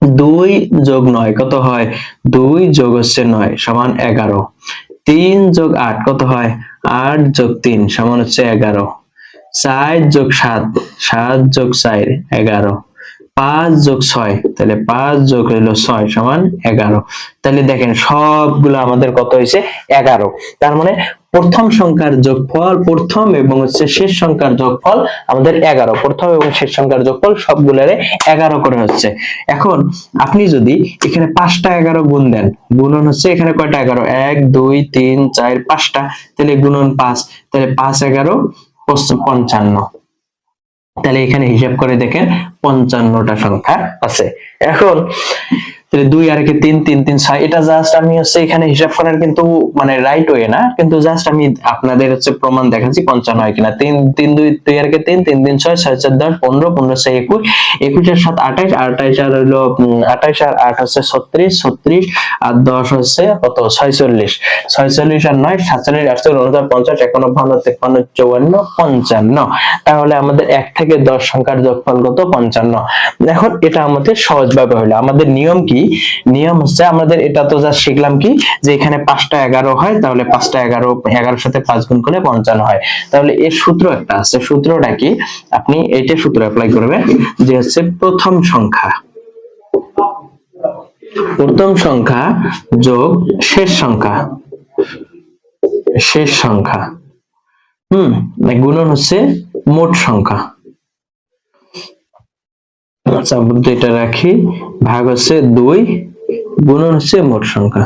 2 যোগ 9 কত হয়, 2 যোগ হচ্ছে 9 সমান 11, 3 যোগ 8 কত হয়, 8 যোগ 3 সমান হচ্ছে 11, 4 যোগ 7 7 যোগ 4 11, 5 যোগ 6 তাহলে 5 যোগ হলো 6 সমান 11। তাহলে দেখেন সবগুলো আমাদের কত হয়েছে, 11। তার মানে প্রথম সংখ্যার যোগফল, প্রথম এবং হচ্ছে শেষ সংখ্যার যোগফল আমাদের 11, প্রথম এবং শেষ সংখ্যার যোগফল সবগুলোরে 11 করে হচ্ছে। এখন আপনি যদি এখানে 5টা 11 গুণ দেন, গুণন হচ্ছে এখানে কয়টা 11, 1 2 3 4 5টা, তাহলে গুণন 5, তাহলে 5 11 55। তাহলে এখানে হিসাব করে দেখেন 55টা সংখ্যা আছে। এখন তাহলে 2 আর 1 3 3 3 6, এটা জাস্ট আমি হচ্ছে এখানে হিসাব করার কিন্তু মানে রাইট ওয়ে না, কিন্তু জাস্ট আমি আপনাদের হচ্ছে প্রমাণ দেখাচ্ছি 55 হয় কিনা। 3 3 2 আর 1 3 3 3 6 6 4 10 15 15 6 21, 21 এর 7 28, 28 আর হলো 28 আর 8 হচ্ছে 36, 36 আর 10 হচ্ছে কত, 46, 46 আর 9 47, 48 49 50 51 52 53 54 55। তাহলে আমাদের 1 থেকে 10 সংখ্যার যোগফল কত, 55। এখন এটা আমাদের সহজভাবে হলো। আমাদের নিয়ম কি, নিয়ম হচ্ছে আমাদের এটা তো যা শিখলাম কি যে এখানে 5টা 11 হয়, তাহলে 5টা 11 11 সাথে 5 গুণ করলে 55 হয়। তাহলে এর সূত্র একটা আছে, সূত্রটা কি, আপনি এইটা সূত্র অ্যাপ্লাই করবেন যে হচ্ছে প্রথম সংখ্যা যোগ শেষ সংখ্যা গুণন হচ্ছে মোট সংখ্যা। আচ্ছা এটা রাখি, ভাগ হচ্ছে 2, গুণন হচ্ছে মোট সংখ্যা।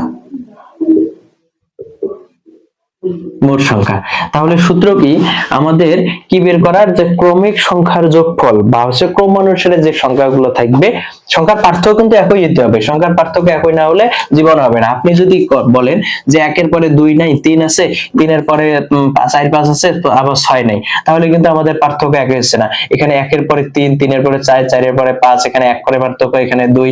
তাহলে সূত্র কি আমাদের, কি বের করার, যে ক্রমিক সংখ্যার যোগফল বা হচ্ছে ক্রমানুসারে যে সংখ্যাগুলো থাকবে, সংখ্যার পার্থক্য কিন্তু একই হতে হবে, সংখ্যার পার্থক্য একই না হলে জীবন হবে না। আপনি যদি বলেন যে 1 এর পরে 2 নাই, 3 আছে, 3 এর পরে 4 5 আছে, তো আবার 6 নাই, তাহলে কিন্তু আমাদের পার্থক্য একই হচ্ছে না। এখানে 1 এর পরে 3, 3 এর পরে 4, 4 এর পরে 5, এখানে 1 করে পার্থক্য, এখানে 2,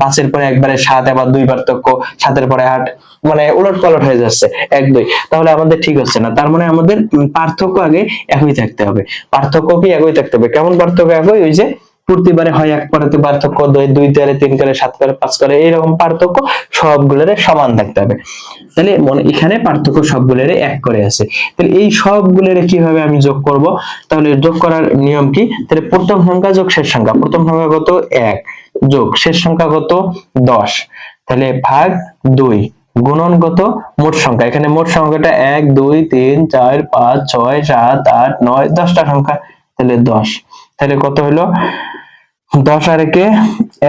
5 এর পরে একবারে 7, আবার 2 পার্থক্য, 7 এর পরে 8, মানে উলট পালট হয়ে যাচ্ছে 1 2, তাহলে আমাদের ঠিক হচ্ছে না। তার মানে আমাদের পার্থক্য আগে একই থাকতে হবে, পার্থক্য কি একই থাকতে হবে। কেমন পার্থক্য একই, ওই যে প্রতিবারে হয় এক পরেতে পার্থক্য, দুই করে, তিন করে, সাত করে, পাঁচ করে, এরকম পার্থক্য সবগুলোর সমান থাকতে হবে। তাহলে এখানে পার্থক্য সবগুলোর এক করে আছে। তাহলে এই সবগুলোর কিভাবে আমি যোগ করব? তাহলে যোগ করার নিয়ম কি? তাহলে প্রথম সংখ্যা যোগ শেষ সংখ্যা, প্রথম সংখ্যা কত 1 যোগ শেষ সংখ্যা কত 10, তাহলে ভাগ 2 গুণন কত মোট সংখ্যা, এখানে মোট সংখ্যাটা 1 2 3 4 5 6 7 8 9 10টা সংখ্যা, তাহলে 10, তাহলে কত হলো 10 আর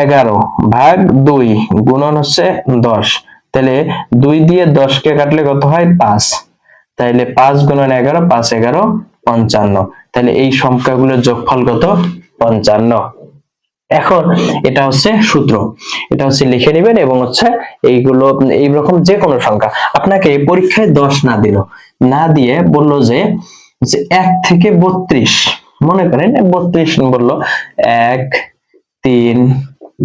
11 ভাগ 2 গুণন হচ্ছে 10, তাহলে 2 দিয়ে 10 কে কাটলে কত হয় 5, তাহলে 5 গুণন 11 5 11 55, তাহলে এই সংখ্যাগুলোর যোগফল কত 55। এখন এটা হচ্ছে সূত্র, এটা হচ্ছে লিখে নেবেন এবং হচ্ছে এইগুলো এইরকম যে কোনো সংখ্যা আপনাকে পরীক্ষায় 10 না দিল, না দিয়ে বললো যে 1 থেকে 32, মনে করেন 32 বললো 1 3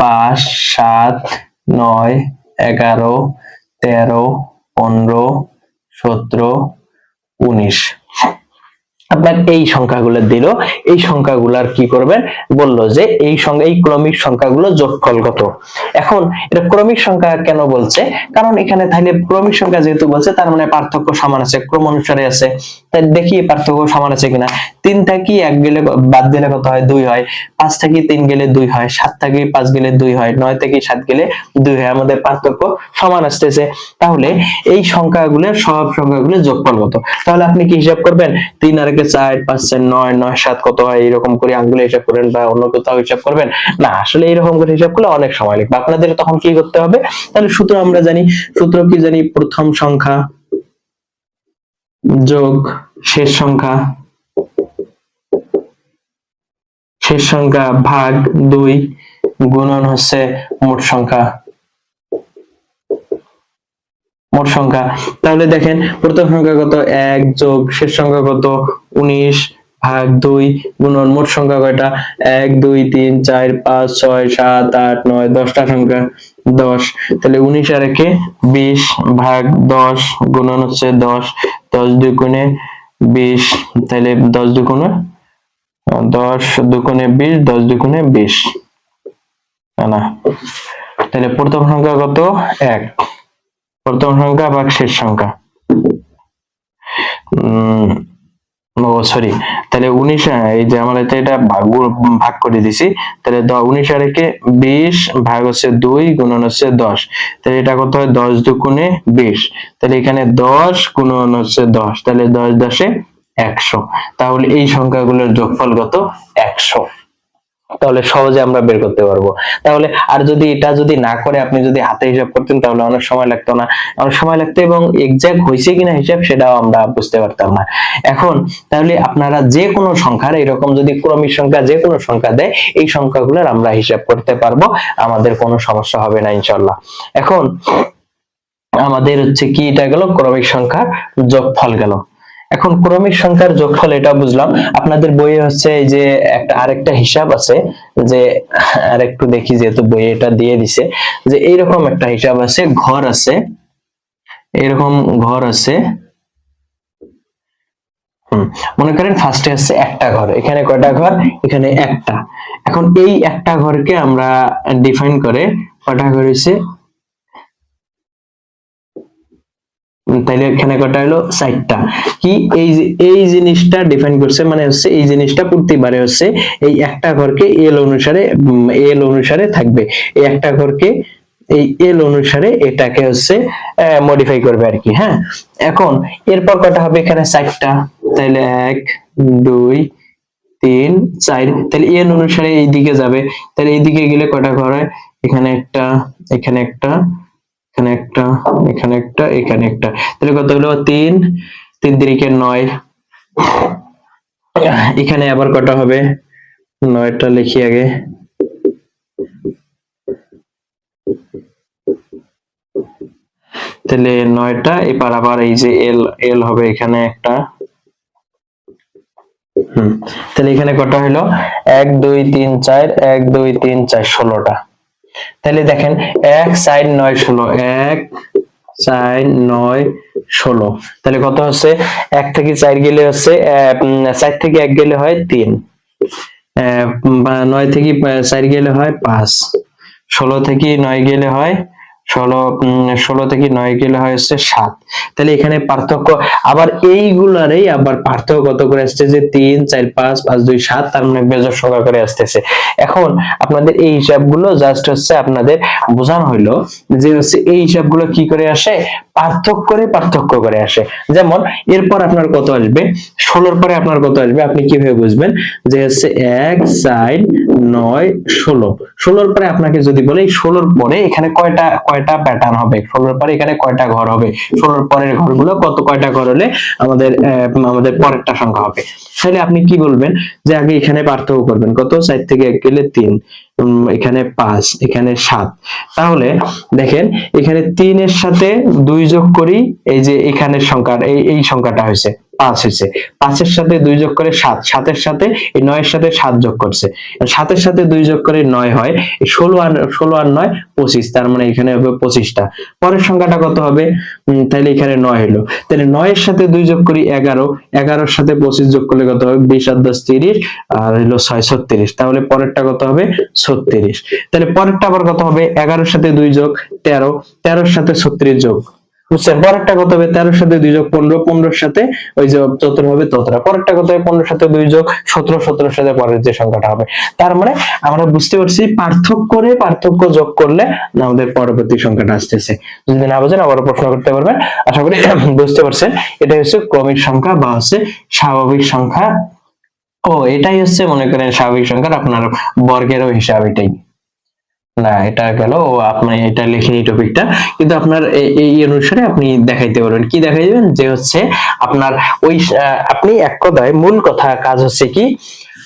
5 7 9 11 13 15 17 19, আপনার এই সংখ্যাগুলো দিল, এই সংখ্যাগুলার কি করবেন বললো যে এই সংখ্যা এই ক্রমিক সংখ্যাগুলো যোগফল কত। এখন এটা ক্রমিক সংখ্যা কেন বলছে, কারণ এখানে তাহলে ক্রমিক সংখ্যা যেহেতু বলছে তার মানে পার্থক্য সমান আছে, ক্রম অনুসারে আছে, তাই দেখি পার্থক্য সমান আছে কিনা। 3 থেকে 1 গেলে বাদ দিলে কত হয় 2 হয়, 5 থেকে 3 গেলে 2 হয়, 7 থেকে 5 গেলে 2 হয়, 9 থেকে 7 গেলে 2 হয়, আমাদের পার্থক্য সমান আসতেছে। তাহলে এই সংখ্যাগুলোর সব সংখ্যাগুলোর যোগফল কত, তাহলে আপনি কি হিসাব করবেন 3 আর 4 5 4 9 9 7 কত হয়, এরকম করে আঙ্গুলে হিসাব করেন বা অন্য কোথাও হিসাব করবেন না, আসলে এরকম করে হিসাব করলে অনেক সময় লাগবে আপনাদের। তখন কি করতে হবে, তাহলে সূত্র আমরা জানি, সূত্র কি জানি, প্রথম সংখ্যা যোগ শেষ সংখ্যা, শেষ সংখ্যা ভাগ 2 গুণন হচ্ছে মোট সংখ্যা, মোট সংখ্যা। তাহলে দেখেন প্রথম সংখ্যা কত 1 যোগ শেষ সংখ্যা কত 19 ভাগ 2 গুণন মোট সংখ্যা কয়টা 1 2 3 4 5 6 7 8 9 10টা সংখ্যা 10, তাহলে 19 আর 20 ভাগ 10 গুণন হচ্ছে 10, 10 2 গুণে 20, তাহলে 10 2 গুণে 10 2 গুণে 20, 10 2 গুণে 20 না, তাহলে প্রথম সংখ্যা কত 1, প্রথম সংখ্যা ভাগ শেষ সংখ্যা, সরি, তাহলে 19 এই যে আমরা এটা ভাগ করে দিছি, তাহলে 19 আর 20 ভাগ হচ্ছে 2 গুণন হচ্ছে 10, তাহলে এটা কত হয় 10 দুগুণে 20, তাহলে এখানে 10 গুণন হচ্ছে 10, তাহলে 10 10 100, তাহলে এই সংখ্যাগুলোর যোগফল কত 100। তাহলে সহজে আমরা বের করতে পারবো। তাহলে আর যদি এটা যদি না করে আপনি যদি হাতে হিসাব করতেন তাহলে অনেক সময় লাগতো না, অনেক সময় লাগতো এবং এক্সাক্ট হয়েছে কিনা হিসাব সেটাও আমরা বুঝতে পারতাম না। এখন তাহলে আপনারা যে কোনো সংখ্যার এরকম যদি ক্রমিক সংখ্যা যে কোনো সংখ্যা দেয় এই সংখ্যাগুলোর আমরা হিসাব করতে পারবো, আমাদের কোনো সমস্যা হবে না ইনশাআল্লাহ। এখন আমাদের হচ্ছে কি, এটা গেল ক্রমিক সংখ্যার যোগফল গেল। এখন ক্রমিক সংখ্যার যোগফল এটা বুঝলাম, আপনাদের বইয়ে হচ্ছে এই যে একটা আরেকটা হিসাব আছে, যে আরেকটু দেখি যেহেতু বইয়ে এটা দিয়ে দিছে, যে এইরকম একটা হিসাব আছে, ঘর আছে, এরকম ঘর আছে, মনে করেন ফার্স্টে আছে একটা ঘর, এখানে কয়টা ঘর, এখানে একটা। এখন এই একটা ঘরকে আমরা ডিফাইন করে কয়টা ঘর হইছে, তাইলে এখানে কটা হলো 4টা। কি এই জিনিসটা ডিফাইন করছে, মানে হচ্ছে এই জিনিসটা প্রতিবারে হচ্ছে এই একটা ঘরকে এল অনুসারে থাকবে, এই একটা ঘরকে এই এল অনুসারে এটাকে হচ্ছে মডিফাই করবে আর কি। হ্যাঁ, এখন এরপর কটা হবে, এখানে 4টা, তাইলে 1 2 3 4, তাহলে এল অনুসারে এই দিকে যাবে, তাহলে এই দিকে গেলে কটা ঘর হয়, এখানে একটা, এখানে একটা, এখানে একটা, এখানে একটা, এখানে একটা, তাহলে কত হলো 3 3 3 9, এখানে আবার কটা হবে 9টা লিখি আগে, তাহলে 9টা, এবার আবার এই যে এল এল হবে এখানে একটা, তাহলে এখানে কটা হলো 1 2 3 4 1 2 3 4 16টা। তাহলে দেখেন 1 4 9 16, 1 4 9 16, তাহলে কত হচ্ছে 1 থেকে 4 গেলে হচ্ছে 4 থেকে 1 গেলে হয় 3, 9 থেকে 4 গেলে হয় 5, 16 থেকে 9 গেলে হয় 16 থেকে 9 গেলে হয় হচ্ছে 7। তাহলে এখানে পার্থক্য আবার এইগুলারই আবার পার্থক্য কত করে আসছে যে 3 4 5 5 2 7, তার মানে বেজোড় সংখ্যা করে আসতেছে। এখন আপনাদের এই হিসাবগুলো জাস্ট হচ্ছে আপনাদের বোঝানো হইলো যে হচ্ছে এই হিসাবগুলো কি করে আসে, পার্থক্য করে আসে। যেমন এরপর আপনার কত আসবে, 16 পরে আপনার কত আসবে আপনি কিভাবে বুঝবেন যে হচ্ছে 1 4 9 16, 16 পরে আপনাকে যদি বলে এই 16 পরে এখানে কয়টা প্যাটার্ন হবে, 16 পরে এখানে কয়টা ঘর হবে, 16 পরের ঘরগুলো কয়টা ঘর হলে আমাদের পরেরটা সংখ্যা হবে, তাহলে আপনি কি বলবেন যে আগে এখানে পার্থক্য করবেন, কত 4 থেকে 1 গেলে 3, এখানে 5, এখানে 7। তাহলে দেখেন এখানে 3 এর সাথে 2 যোগ করি, এই যে এখানের সংখ্যা এই সংখ্যাটা হয়েছে 5 হয়েছে, 5 এর সাথে 2 যোগ করে 7, 7 এর সাথে এই 9 এর সাথে 7 যোগ করছে, 7 এর সাথে 2 যোগ করে 9 হয়, 16 আর 9 25, তার মানে এখানে হবে 25টা। পরের সংখ্যাটা কত হবে, তাহলে এখানে 9 হলো, তাহলে 9 এর সাথে 2 যোগ করি 11, 11 এর সাথে 25 যোগ করলে কত হবে, 20 আর 10 30, আর হলো 6 36, তাহলে পরেরটা কত হবে 36। তাহলে পরেরটা আবার কত হবে, 11 এর সাথে 2 যোগ 13, 13 এর সাথে 36 যোগ, বুঝছেন, পরেরটা কত হবে 13 এর সাথে 2 যোগ 15, 15 এর সাথে ওই যে যত হবে ততটা, পরেরটা কত হবে 15 এর সাথে 2 যোগ 17, 17 এর সাথে পরের যে সংখ্যাটা হবে। তার মানে আমরা বুঝতে পারছি পার্থক্য যোগ করলে আমাদের পরবর্তী সংখ্যাটা আসতেছে। যদি না বুঝেন আবার প্রশ্ন করতে পারবেন, আশা করি বুঝতে পারছেন। এটা হচ্ছে ক্রমিক সংখ্যা বা হচ্ছে স্বাভাবিক সংখ্যা। এটাই হচ্ছে মনে করেন স্বাভাবিক সংখ্যার আপনার বর্গেরও হিসাব এটাই। না এটা গেল, আপনি এটা লিখে এই টপিকটা, কিন্তু আপনার এই অনুসারে আপনি দেখাইতে পারবেন, কি দেখাইবেন যে হচ্ছে আপনার ওই আপনি এক কথায় মূল কথা কাজ হচ্ছে কি,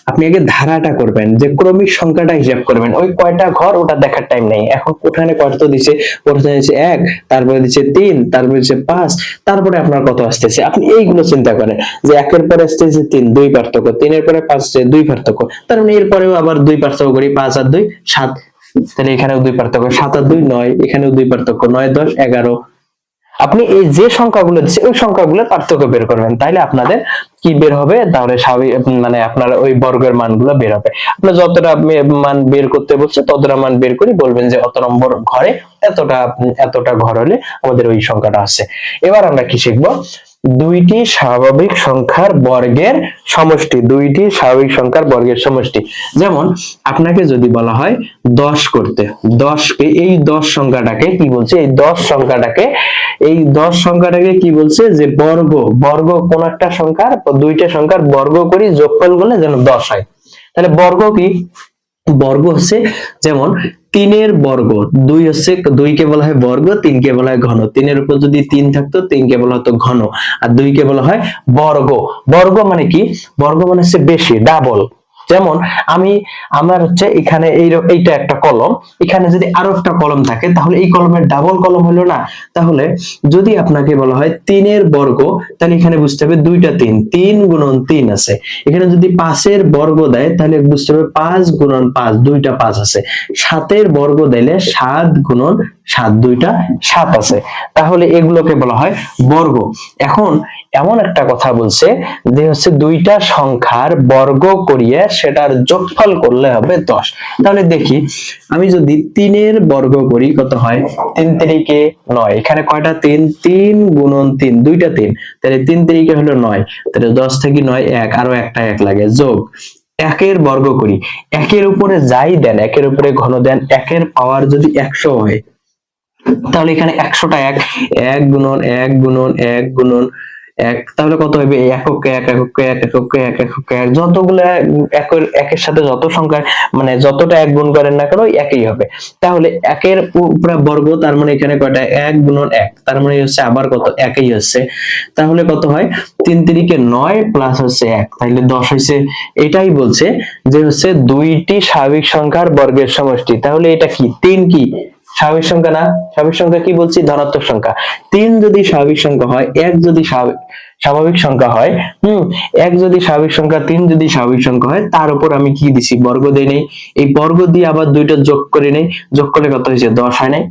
আপনি আগে ধারাটা করবেন, যে ক্রমিক সংখ্যাটা হিসাব করবেন, ওই কয়টা ঘর ওটা দেখার টাইম নেই। এখন কোঠানে কত দিছে, প্রথমে দিচ্ছে 1, তারপরে দিচ্ছে 3, তারপরে দিচ্ছে 5, তারপরে আপনার কত আসতেছে, আপনি এইগুলো চিন্তা করেন যে 1 এর পরে আসতেছে 3, 2 পার্থক্য, 3 এর পরে 5, 2 পার্থক্য, তার মানে এরপরেও আবার 2 পার্থক্য করি, 5 আর 2 7, তাহলে এখানেও 2 পার্থক্য, 7 আর 2 9, এখানেও 2 পার্থক্য, 9 10 11। আপনি এই যে সংখ্যাগুলো দিচ্ছে ওই সংখ্যাগুলোর পার্থক্য বের করবেন, তাইলে আপনাদের কি বের হবে, তাহলে স্বাভাবিক মানে আপনার ওই বর্গের মানগুলো বের হবে। আপনার যতটা মান বের করতে বলছে ততটা মান বের করে বলবেন যে অত নম্বর ঘরে এতটা ঘর হলে আমাদের ওই সংখ্যাটা আছে। এবার আমরা কি শিখবো, দুইটি স্বাভাবিক সংখ্যার বর্গের সমষ্টি, দুইটি স্বাভাবিক সংখ্যার বর্গের সমষ্টি। যেমন আপনাকে যদি বলা হয় 10 করতে, 10কে এই 10 সংখ্যাটাকে কি বলছে, এই 10 সংখ্যাটাকে কি বলছে যে বর্গ কোন একটা সংখ্যার, দুইটা সংখ্যার বর্গ করি, যোগফল করলে যেন 10 হয়। তাহলে বর্গ কি, বর্গ হচ্ছে যেমন 3 এর বর্গ, 2 হচ্ছে 2 কে বলা হয় বর্গ, 3 কে বলা হয় ঘন, 3 এর উপর যদি 3 থাকতো 3 কে বলা হতো ঘন, আর 2 কে বলা হয় বর্গ। বর্গ মানে কি, বর্গ মানে হচ্ছে বেশি, ডাবল। যেমন আমার হচ্ছে এখানে এইটা একটা কলম, এখানে যদি আরো একটা কলম থাকে তাহলে এই কলমের ডাবল কলম হলো না। তাহলে যদি আপনাকে বলা হয় 3 এর বর্গ, তাহলে এখানে বুঝতে হবে দুইটা 3, 3 গুণন 3 আছে। এখানে যদি 5 এর বর্গ দেয় তাহলে বুঝতে হবে 5 গুণন 5, দুইটা 5 আছে। 7 এর বর্গ দিলে 7 গুণন 7, দুইটা 7 আছে। তাহলে এগুলোকে বলা হয় বর্গ। এখন এমন একটা কথা বলছে যে হচ্ছে দুইটা সংখ্যার বর্গ করিয়ে সেটার যোগফল করলে হবে 10। তাহলে দেখি আমি যদি 3 এর বর্গ করি কত হয়, 3 তিরিকে 9, এখানে কয়টা 3, 3 গুণন 3, দুইটা 3, তাহলে 3 তিরিকে হলো 9, তাহলে 10 থেকে 9 1, আরো একটা 1 লাগে, যোগ 1 এর বর্গ করি, 1 এর উপরে যাই দেন, 1 এর উপরে ঘন দেন, 1 এর পাওয়ার যদি 100 হয় তাহলে এখানে 100টা 1 গুণন 1 গুণন 1 গুণন 1, তাহলে কত হবে, এককে 1 এককে 1 এককে 1 এককে 1, যতগুলো একের সাথে যত সংখ্যা মানে যতটা 1 গুণ করেন না কেন একই হবে। তাহলে 1 এর পুরো বর্গ, তার মানে এখানে কয়টা 1 গুণন 1, তার মানে হচ্ছে আবার কত একই হচ্ছে। তাহলে কত হয়, 3 তিরিকে 9 প্লাস হচ্ছে 1, তাহলে 10 হইছে। এটাই বলছে যে হচ্ছে দুইটি স্বাভাবিক সংখ্যার বর্গের সমষ্টি। তাহলে এটা কি, 3 কি স্বাভাবিক সংখ্যা না, স্বাভাবিক সংখ্যা কি বলছি, ধনাত্মক সংখ্যা। 3 যদি স্বাভাবিক সংখ্যা হয়, 1 যদি স্বাভাবিক সংখ্যা হয়, 1 যদি স্বাভাবিক সংখ্যা, 3 যদি স্বাভাবিক সংখ্যা হয়, তার উপর আমি কি দিছি, বর্গ দেই নেই, এই বর্গ দিয়ে আবার দুইটা যোগ করে নেই, যোগ করলে কত হয়েছে, 10 হয় নাই।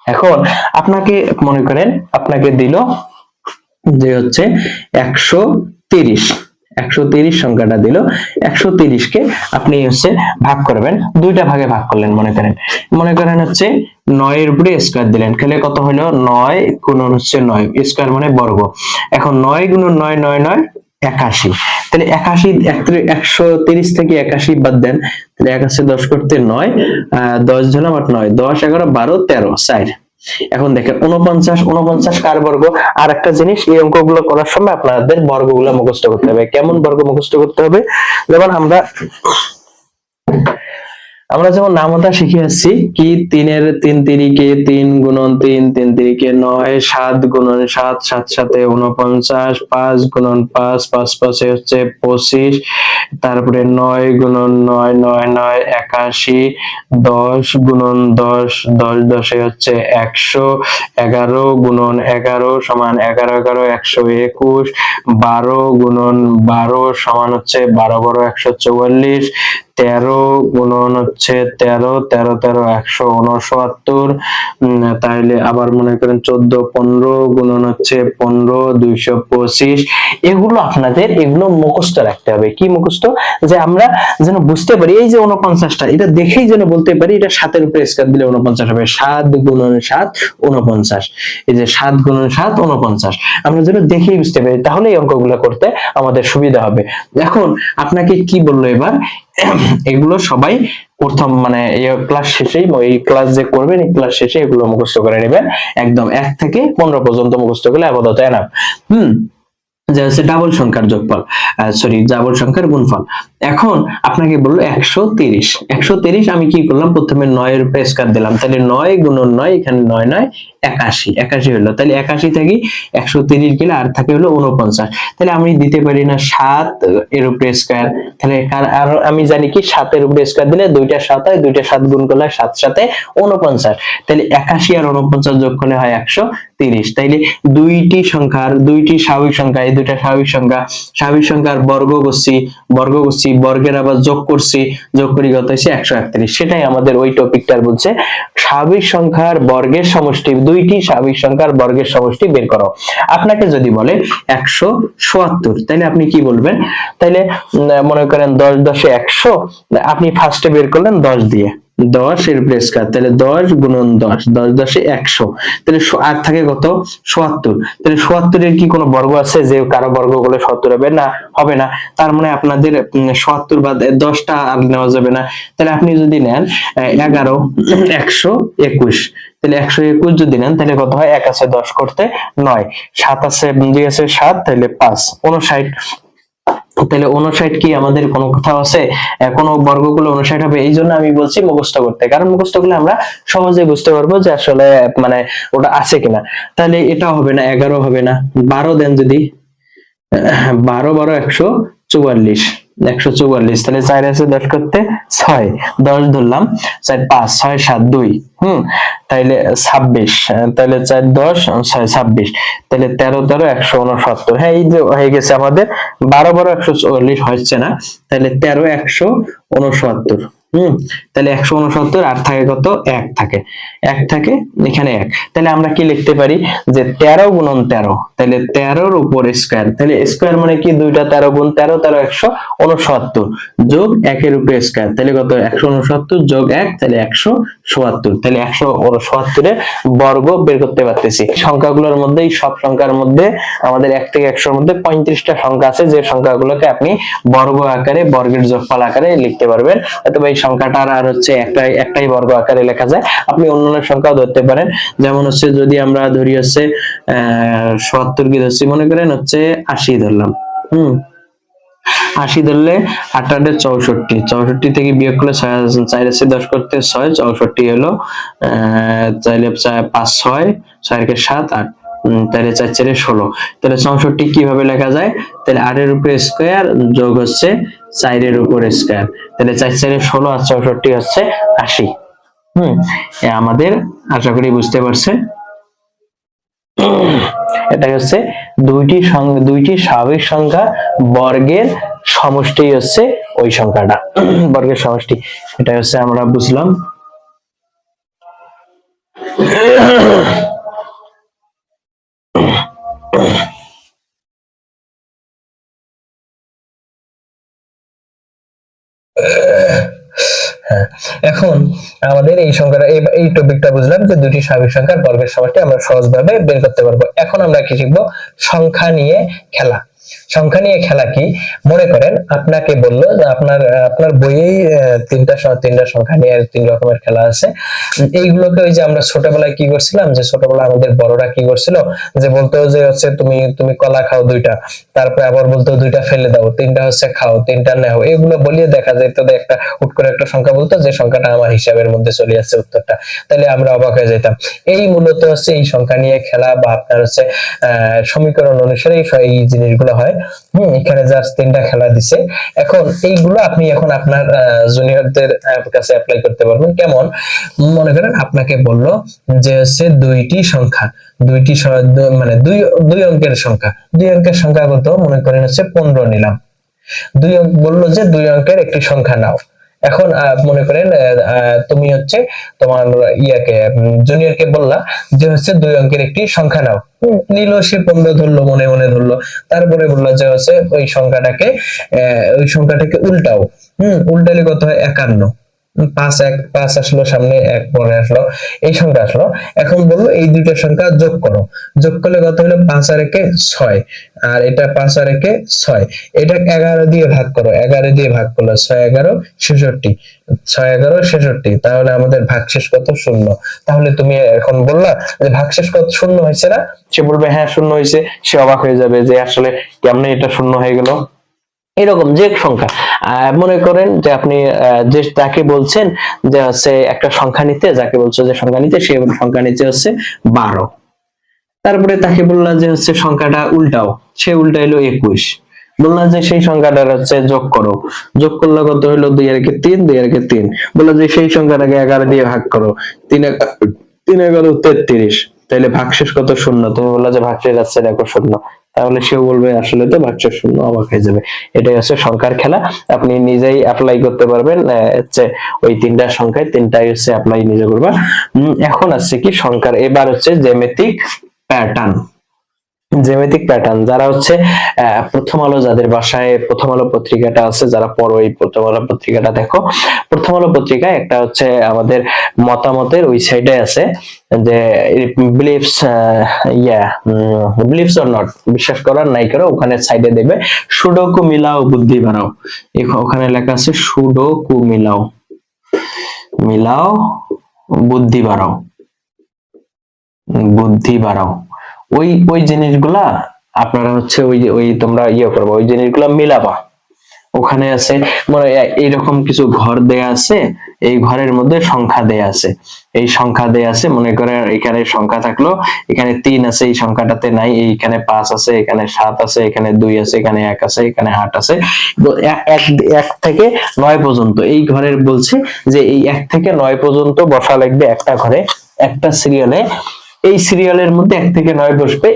এখন আপনাকে মনে করেন আপনাকে দিল যে হচ্ছে 130, 130 সংখ্যাটা দিল, 130 কে আপনি হচ্ছে ভাগ করবেন, দুইটা ভাগে ভাগ করলেন মনে করেন হচ্ছে 9 এর উপরে স্কয়ার দিলেন, তাহলে কত হলো 9 গুণন হচ্ছে 9 স্কয়ার মানে বর্গ। এখন 9 গুণন 9 9 9 81, তাহলে 81 130 থেকে 81 বাদ দেন, তাহলে 81 10 করতে 9, 10 ধরলাম আর 9 10 11 12 13 4। এখন দেখেন 49, 49 কার বর্গ? আর একটা জিনিস, এই অঙ্কগুলো করার সময় আপনাদের বর্গগুলো মুখস্থ করতে হবে। কেমন বর্গ মুখস্থ করতে হবে? যেমন আমরা যেমন নামতা শিখে আসছি কি 3 তিরিকে 3 গুণন 3 3 তিরিকে 9 7 গুণন 7 7 7 49 5 গুণন 5 5 5 হচ্ছে 25, তারপরে 9 গুণন 9 9 9 81, 10 গুণন 10 10 10 হচ্ছে 100, 11 গুণন 11 সমান 11 11 121, 12 গুণন 12 সমান হচ্ছে 12 12 144, 13 গুণন হচ্ছে 13 13 13 169, তাইলে আবার মনে করেন 14 15 গুণন হচ্ছে 15 225। এগুলো আপনাদের এগুলো মুখস্থ রাখতে হবে। কি মুখস্থ? যে আমরা যেন বুঝতে পারি এই যে 49টা, এটা দেখেই যেন বলতে পারি এটা 7 এর উপরে স্কয়ার দিলে 49 হবে। 7 গুণন 7 49, এই যে 7 গুণন 7 49, আমরা যেন দেখেই বুঝতে পারি, তাহলে এই অঙ্কগুলো করতে আমাদের সুবিধা হবে। এখন আপনাকে কি বললো এবার, এগুলো সবাই প্রথম মানে এই ক্লাস শেষেই, এই ক্লাস যে করবেন এই ক্লাস শেষে এগুলো মুখস্থ করে নেবেন, একদম 1 থেকে 15 পর্যন্ত মুখস্থ করলে আপাতত এনাফ। যে হচ্ছে ডাবল সংখ্যার যোগফল, ডাবল সংখ্যার গুণফল। এখন আপনাকে বললো 130, 130 আমি কি করলাম, প্রথমে 9 এর উপরে স্কয়ার দিলাম, তাহলে 9 গুণন 9, এখানে 9 9 81, 81 হলো, তাহলে 81 থেকে 130 গেলে আর থাকে হলো 49, তাহলে আমি দিতে পারি না 7 এর উপরে স্কয়ার, তাহলে আর আমি জানি কি 7 এর উপরে স্কয়ার দিলে দুইটা 7 হয়, দুইটা 7 গুণ করলে 7 7 49, তাহলে 81 আর 49 যোগ করলে হয় 130, তাইলে দুইটি স্বাভাবিক সংখ্যা, এই দুইটা স্বাভাবিক সংখ্যার বর্গ করছি, বর্গের আবার যোগ করছি, যোগ করি কত হয়েছে 131। সেটাই আমাদের ওই টপিকটার বলছে স্বাভাবিক সংখ্যার বর্গের সমষ্টি, দুইটি স্বাভাবিক সংখ্যার বর্গের সমষ্টি বের করো। আপনাকে যদি বলে 177, তাহলে আপনি কি বলবেন? তাহলে মনে করেন 10 10 100, আপনি ফার্স্টে বের করলেন 10 দিয়ে, 10 এর উপরে স্কয়ার, তাহলে 10 গুণন 10 10 10 100, তাহলে আর থাকে কত 77, তাহলে 77 এর কি কোনো বর্গ আছে যে কারো বর্গ করলে 77 হবে না? হবে না। তার মানে আপনাদের 77 বাদ 10টা আর নেওয়া যাবে না, তাহলে আপনি যদি নেন 11 121, তাহলে 121 যদি নেন তাহলে কত হয়, 1 আছে 10 করতে 9, 7 আছে 2 আছে 7, তাহলে 5 59, তাহলে 59 কি আমাদের কোনো কোথাও আছে? কোনো বর্গগুলো 59 হবে? এই জন্য আমি বলছি মুখস্থ করতে, কারণ মুখস্থ করলে আমরা সহজে বুঝতে পারবো যে আসলে মানে ওটা আছে কিনা। তাহলে এটা হবে না, 11 হবে না, 12 দেন যদি, 12 12 144, 144, তাহলে 4 আছে 10 করতে 6, 10 ধরলাম, 4 5 6 7 2, তাইলে 26, তাহলে 4 10 6 26, তাহলে 13 13 169। হ্যাঁ, এই যে হয়ে গেছে আমাদের 12 12 144 হচ্ছে না, তাহলে 13 169, তাহলে 169 আর থাকে কত, 1 থাকে, 1 থাকে এখানে 1, তাহলে আমরা কি লিখতে পারি যে 13 গুণন 13, তাহলে 13 এর উপর স্কয়ার, তাহলে স্কয়ার মানে কি দুইটা 13 গুণ 13 13 169 যোগ 1 এর উপরে স্কয়ার, তাহলে কত 169 যোগ 1, তাহলে 177, তাহলে 177 এর বর্গ বের করতে পারতেছি। সংখ্যাগুলোর মধ্যে, সব সংখ্যার মধ্যে আমাদের 1 থেকে 100 এর মধ্যে 35টা সংখ্যা আছে, যে সংখ্যাগুলোকে আপনি বর্গ আকারে, বর্গের যোগফল আকারে লিখতে পারবেন। অথবা এই সংখ্যাটার আর হচ্ছে একটাই বর্গ আকারে লেখা যায়। আপনি অন্যান্য সংখ্যাও ধরতে পারেন, যেমন হচ্ছে যদি আমরা ধরি হচ্ছে 77 কি ধরছি, মনে করেন হচ্ছে 80 ধরলাম, 80 ধরলে 8 8 64, 64 থেকে বিয়োগ করলে 4 আছে 10 করতে 6, 64 হলো, তাহলে 5 6 6 কে 7 8, তাহলে 4 4 16, তাহলে 64 কিভাবে লেখা যায়? তাহলে 8 এর উপরে স্কয়ার যোগ হচ্ছে 4 এর উপরে স্কয়ার, তাহলে 4 4 16 আর 64 হচ্ছে 80। আমাদের আশা করি বুঝতে পারছেন। এটা হচ্ছে দুইটি স্বাভাবিক সংখ্যা বর্গের সমষ্টি হচ্ছে ওই সংখ্যাটা, বর্গের সমষ্টি, এটা হচ্ছে আমরা বুঝলাম। হ্যাঁ, এখন আমাদের এই সংখ্যাটা এই টপিকটা বুঝলাম যে দুটি স্বাভাবিক সংখ্যার বর্গের সমষ্টি আমরা সহজভাবে বের করতে পারবো। এখন আমরা কি শিখবো? সংখ্যা নিয়ে খেলা। সংখ্যা নিয়ে খেলা কি? মনে করেন আপনাকে বললো যে আপনার বইয়েই তিনটা সংখ্যা নিয়ে তিন রকমের খেলা আছে। এইগুলোকে ওই যে আমরা ছোটবেলায় কি করছিলাম, যে ছোটবেলায় আমাদের বড়রা কি করছিল, যে বলতো যে হচ্ছে তুমি তুমি কলা খাও দুইটা, তারপরে আবার বলতো দুইটা ফেলে দাও, তিনটা হচ্ছে খাও, তিনটা নেও, এগুলো বলিয়ে দেখা যেত যে একটা হুট করে একটা সংখ্যা বলতো যে সংখ্যাটা আমার হিসাবের মধ্যে চলে আসছে উত্তরটা, তাহলে আমরা অবাক হয়ে যেতাম। এই মূলত হচ্ছে এই সংখ্যা নিয়ে খেলা, বা আপনার হচ্ছে সমীকরণ অনুসারে এই জিনিসগুলো হয়। এখানে জাস্ট তিনটা খেলা দিছে। এখন এইগুলো আপনি এখন আপনার জুনিয়রদের কাছে অ্যাপ্লাই করতে পারবেন। কেমন? মনে করেন আপনাকে বললো যে হচ্ছে দুইটি সংখ্যা, মানে দুই দুই অঙ্কের সংখ্যা, দুই অঙ্কের সংখ্যা কত? মনে করেন হচ্ছে 15 নিলাম। বললো যে দুই অঙ্কের একটি সংখ্যা নাও। এখন মনে করেন তুমি হচ্ছে তোমার জুনিয়রকে বললা যে হচ্ছে দুই অঙ্কের একটি সংখ্যা নাও। নিল, সে 15 ধরলো, মনে মনে ধরলো। তারপরে বললো যে হচ্ছে ওই সংখ্যাটাকে উল্টাও। উল্টালে কত হয়? 51। পাঁচ আসলো সামনে, এক পরে আসলো, এই সংখ্যা আসলো। এখন বললো এই দুইটা সংখ্যা যোগ করো। যোগ করলে কত হলো? 5 আর 1 6, আর এটা 5 আর 1 6। এটা 11 দিয়ে ভাগ করো, 11 দিয়ে ভাগ করলো 6 11 66, 6 11 66। তাহলে আমাদের ভাগশেষ কত? 0। তাহলে তুমি এখন বললা যে ভাগশেষ কত? 0 হয়েছে না? সে বলবে হ্যাঁ 0 হয়েছে। সে অবাক হয়ে যাবে যে আসলে কেমনে এটা 0 হয়ে গেল। এরকম যে সংখ্যা মনে করেন যে আপনি যে তাকে বলছেন যে হচ্ছে একটা সংখ্যা নিতে, যাকে বলছো যে সংখ্যা নিতে, সে সংখ্যা নিতে হচ্ছে 12। তারপরে তাকে বললাম যে হচ্ছে সংখ্যাটা উল্টাও, সে উল্টাইলো 21। বললাম যে সেই সংখ্যাটার হচ্ছে যোগ করো, যোগ করলে কত হলো? 2 আর 3, 2 আর 3। বললাম যে সেই সংখ্যাটাকে 11 দিয়ে ভাগ করো, 3 11 33। তাহলে ভাগশেষ কত? 0। তুমি বললা যে ভাগশেষ আছে দেখো 0। তাহলে সেও বলবে আসলে তো ভাগশেষ 0, অবাক হয়ে যাবে। এটাই হচ্ছে সংখ্যার খেলা। আপনি নিজেই অ্যাপ্লাই করতে পারবেন। হচ্ছে ওই তিনটা সংখ্যায় তিনটাই হচ্ছে অ্যাপ্লাই নিজে করবা। এখন আছে কি সংখ্যার, এবার হচ্ছে জ্যামিতিক প্যাটার্ন। জ্যামিতিক প্যাটার্ন যারা হচ্ছে প্রথম আলো, যাদের বাসায় প্রথম আলো পত্রিকাটা আছে, যারা পড়ো এই প্রথম আলো পত্রিকাটা দেখো। প্রথম আলো পত্রিকায় একটা হচ্ছে আমাদের মতামতের ওই সাইডে আছে যে বিলিভস বিলিভস অর নট, বিশ্বাস করার নাই করো, ওখানে সাইডে দেখবে সুডোকু মিলাও বুদ্ধি বাড়াও। ওখানে লেখা আছে সুডোকু মিলাও, মিলাও বুদ্ধি বাড়াও, বুদ্ধি বাড়াও। ওই ওই জিনিসগুলা আপনারা হচ্ছে ওই তোমরা করবো, ওই জিনিসগুলা মিলাবা। ওখানে আছে মানে এইরকম কিছু ঘর দেয়া আছে, এই ঘরের মধ্যে সংখ্যা দেয়া আছে, এই সংখ্যা দেয়া আছে। মনে করে এখানে সংখ্যা থাকলো, এখানে 3 আছে, এই সংখ্যাটাতে নাই, এইখানে 5 আছে, এখানে 7 আছে, এখানে 2 আছে, এখানে 1 আছে, এখানে 8 আছে। 1 থেকে 9 পর্যন্ত এই ঘরের বলছে যে এই 1 থেকে 9 পর্যন্ত বসা লাগবে একটা ঘরে, একটা সিরিয়ালে। এই সিরিয়ালের মধ্যে 1 থেকে 9 বসবে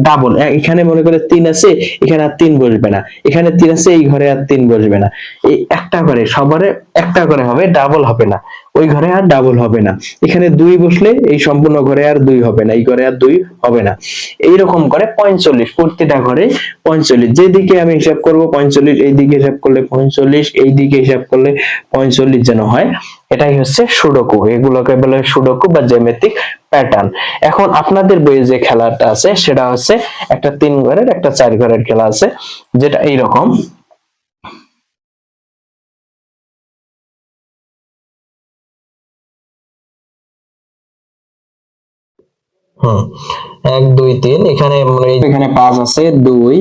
ডাবল। এখানে মনে করে 3 আছে, এখানে আর 3 বসবে না, এখানে 3 আছে, এই ঘরে আর 3 বসবে না। এই একটা ঘরে সবারে একটা করে হবে, ডাবল হবে না, ওই ঘরে আর ডাবল হবে না। এখানে 2 বসলে এই সম্পূর্ণ ঘরে আর 2 হবে না, এই ঘরে আর 2 হবে না। এইরকম করে 45 প্রত্যেকটা ঘরে 45। যেদিকে আমি হিসাব করব 45, এই দিকে হিসাব করলে 45, এই দিকে হিসাব করলে 45 যেন হয়। এটাই হচ্ছে সুডোকু, এগুলোকে বলে সুডোকু বা জ্যামিতিক প্যাটার্ন। এখন আপনাদের বইয়ে যে খেলাটা আছে সেটা হচ্ছে একটা 3 ঘরের একটা 4 ঘরের খেলা আছে, যেটা এইরকম। হুম 1 2 3, এখানে এখানে 5 আছে, 2,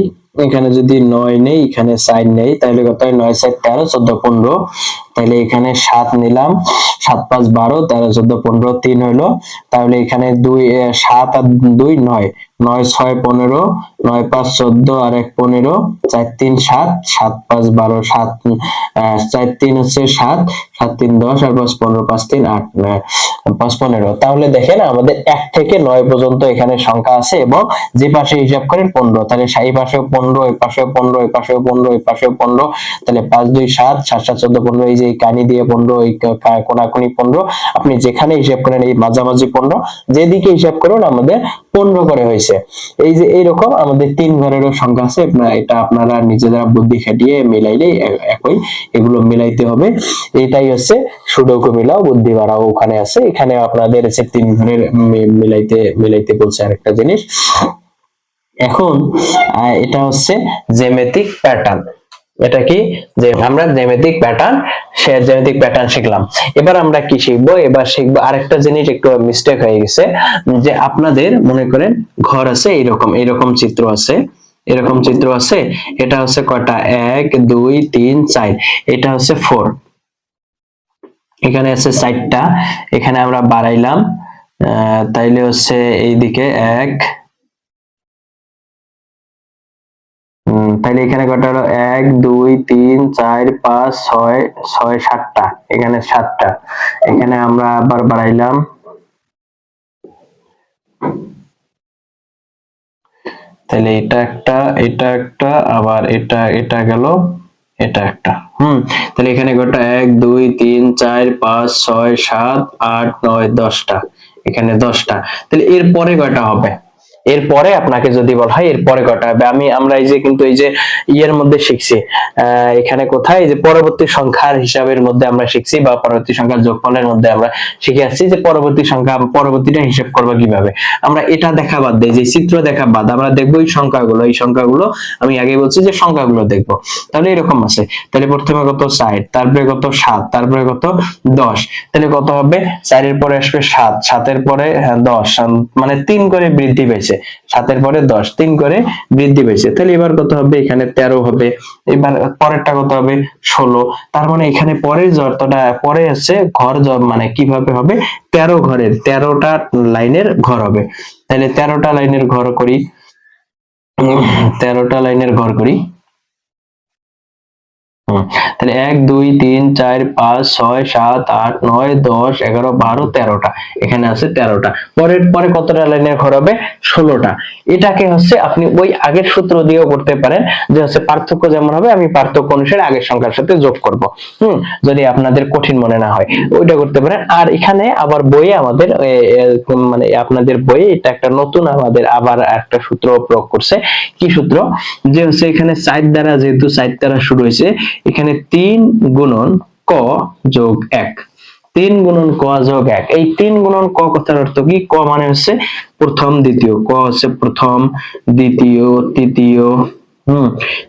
এখানে যদি 9 নেই, এখানে 4 নেই, তাহলে কত হয়? 9 4 13 14 15। তাহলে এখানে 7 নিলাম, 7 5 12 13 14 15 3 হলো। তাহলে এখানে 2 7 আর 2 9, 9 6 15, 9 5 14 আর 1 15, 4 3 7, 7 5 12 7, 4 3 হচ্ছে 7, 7 3 10 আর 5 15, 5 3 8, 5 15। তাহলে দেখেন আমাদের 1 থেকে 9 পর্যন্ত এখানে সংখ্যা আছে, এবং যে পাশে হিসাব করেন 15, তাহলে এই পাশেও 15, এই পাশেও 15, এই পাশেও 15, এই পাশেও 15। তাহলে 5 2 7, 7 7 14 15, এই যে এই কানি দিয়ে 15, এই কোনাকুনি 15, আপনি যেখানে হিসাব করেন, এই মাঝামাঝি 15, যেদিকে হিসাব করুন আমাদের 15 করে হয়েছে। এই যে এইরকম আমাদের 3 ঘরেরও সংখ্যা আছে, এটা আপনারা নিজেরা বুদ্ধি খাটিয়ে মিলাইলে একই, এগুলো মিলাইতে হবে। এটাই হচ্ছে সুডোকু মিলাও বুদ্ধি বাড়াও, ওখানে আছে। এখানে আপনাদের হচ্ছে 3 ঘরের মিলাইতে বলছে আরেকটা জিনিস। এখন এটা হচ্ছে জ্যামিতিক প্যাটার্ন। এটা কি, যে আমরা জ্যামিতিক প্যাটার্ন শিখলাম। এবার আমরা কি শিখবো, এবার শিখবো আরেকটা জিনিস, একটু মিস্টেক হয়ে গেছে, যে আপনাদের মনে করেন ঘর আছে, এরকম চিত্র আছে, এটা হচ্ছে কয়টা, 1 2 3 4, এটা হচ্ছে 4, এখানে আছে 4টা, এখানে আমরা বাড়াইলাম, তাইলে হচ্ছে এইদিকে 1, তাহলে এখানে কটা হলো, 1 2 3 4 5 6 6 7টা, এখানে 7টা, এখানে আমরা আবার বাড়াইলাম, তাহলে এটা একটা আবার এটা গেল, এটা একটা, তাহলে এখানে কটা, 1 2 3 4 5 6 7 8 9 10টা, এখানে 10টা। তাহলে এরপরে কয়টা হবে, এরপরে আপনাকে যদি বলা হয় এরপরে কয়টা হবে, আমরা এই যে কিন্তু এই যে ইয়ের মধ্যে শিখছি, এখানে কোথায়, যে পরবর্তী সংখ্যার হিসাবের মধ্যে আমরা শিখছি, বা পরবর্তী সংখ্যার যোগফলের মধ্যে আমরা শিখে আসছি যে পরবর্তীটা হিসাব করবো কিভাবে। আমরা এটা দেখা বাদ দেই, যে চিত্র দেখা বাদ, আমরা দেখবো এই সংখ্যাগুলো আমি আগে বলছি যে সংখ্যাগুলো দেখবো। তাহলে এরকম আছে, তাহলে প্রথমে কত 4, তারপরে কত 7, তারপরে কত 10, তাহলে কত হবে, 4 এর পরে আসবে 7, 7 এর পরে 10, মানে 3 করে বৃদ্ধি পেয়েছে, 7 এর পরে 10, 3 করে বৃদ্ধি পেয়েছে। তাহলে এবার কত হবে, এখানে 13 হবে, এবার পরেরটা কত হবে, 16। তার মানে এখানে পরের যতটা পরে আছে ঘর, মানে কিভাবে হবে, 13 ঘরের 13টা লাইনের ঘর হবে। তাহলে 13টা লাইনের ঘর করি, 13টা লাইনের ঘর করি, তাহলে 1 2 3 4 5 6 7 8 9 10 11 12 13টা, এখানে আছে 13টা। পরে কতটা লাইনের ঘর হবে, 16টা। এটাকে হচ্ছে আপনি ওই আগের সূত্র দিয়েও করতে পারেন, যে হচ্ছে পার্থক্য যেমন হবে আমি পার্থক্য অনুসারে আগের সংখ্যার সাথে যোগ করব, যদি আপনাদের কঠিন মনে না হয় ওইটা করতে পারেন। আর এখানে আবার বইয়ে আমাদের মানে আপনাদের বইয়ে এটা একটা নতুন আমাদের আবার একটা সূত্র প্রয়োগ করছে। কি সূত্র, যে হচ্ছে এখানে 4 দ্বারা, যেহেতু 4 দ্বারা শুরু হয়েছে, এখানে 3 গুণন ক যোগ 1, 3 গুণন ক যোগ 1। এই 3 গুণন ক কথার অর্থ কি, ক মানে হচ্ছে প্রথম দ্বিতীয়, ক হচ্ছে প্রথম দ্বিতীয় তৃতীয়,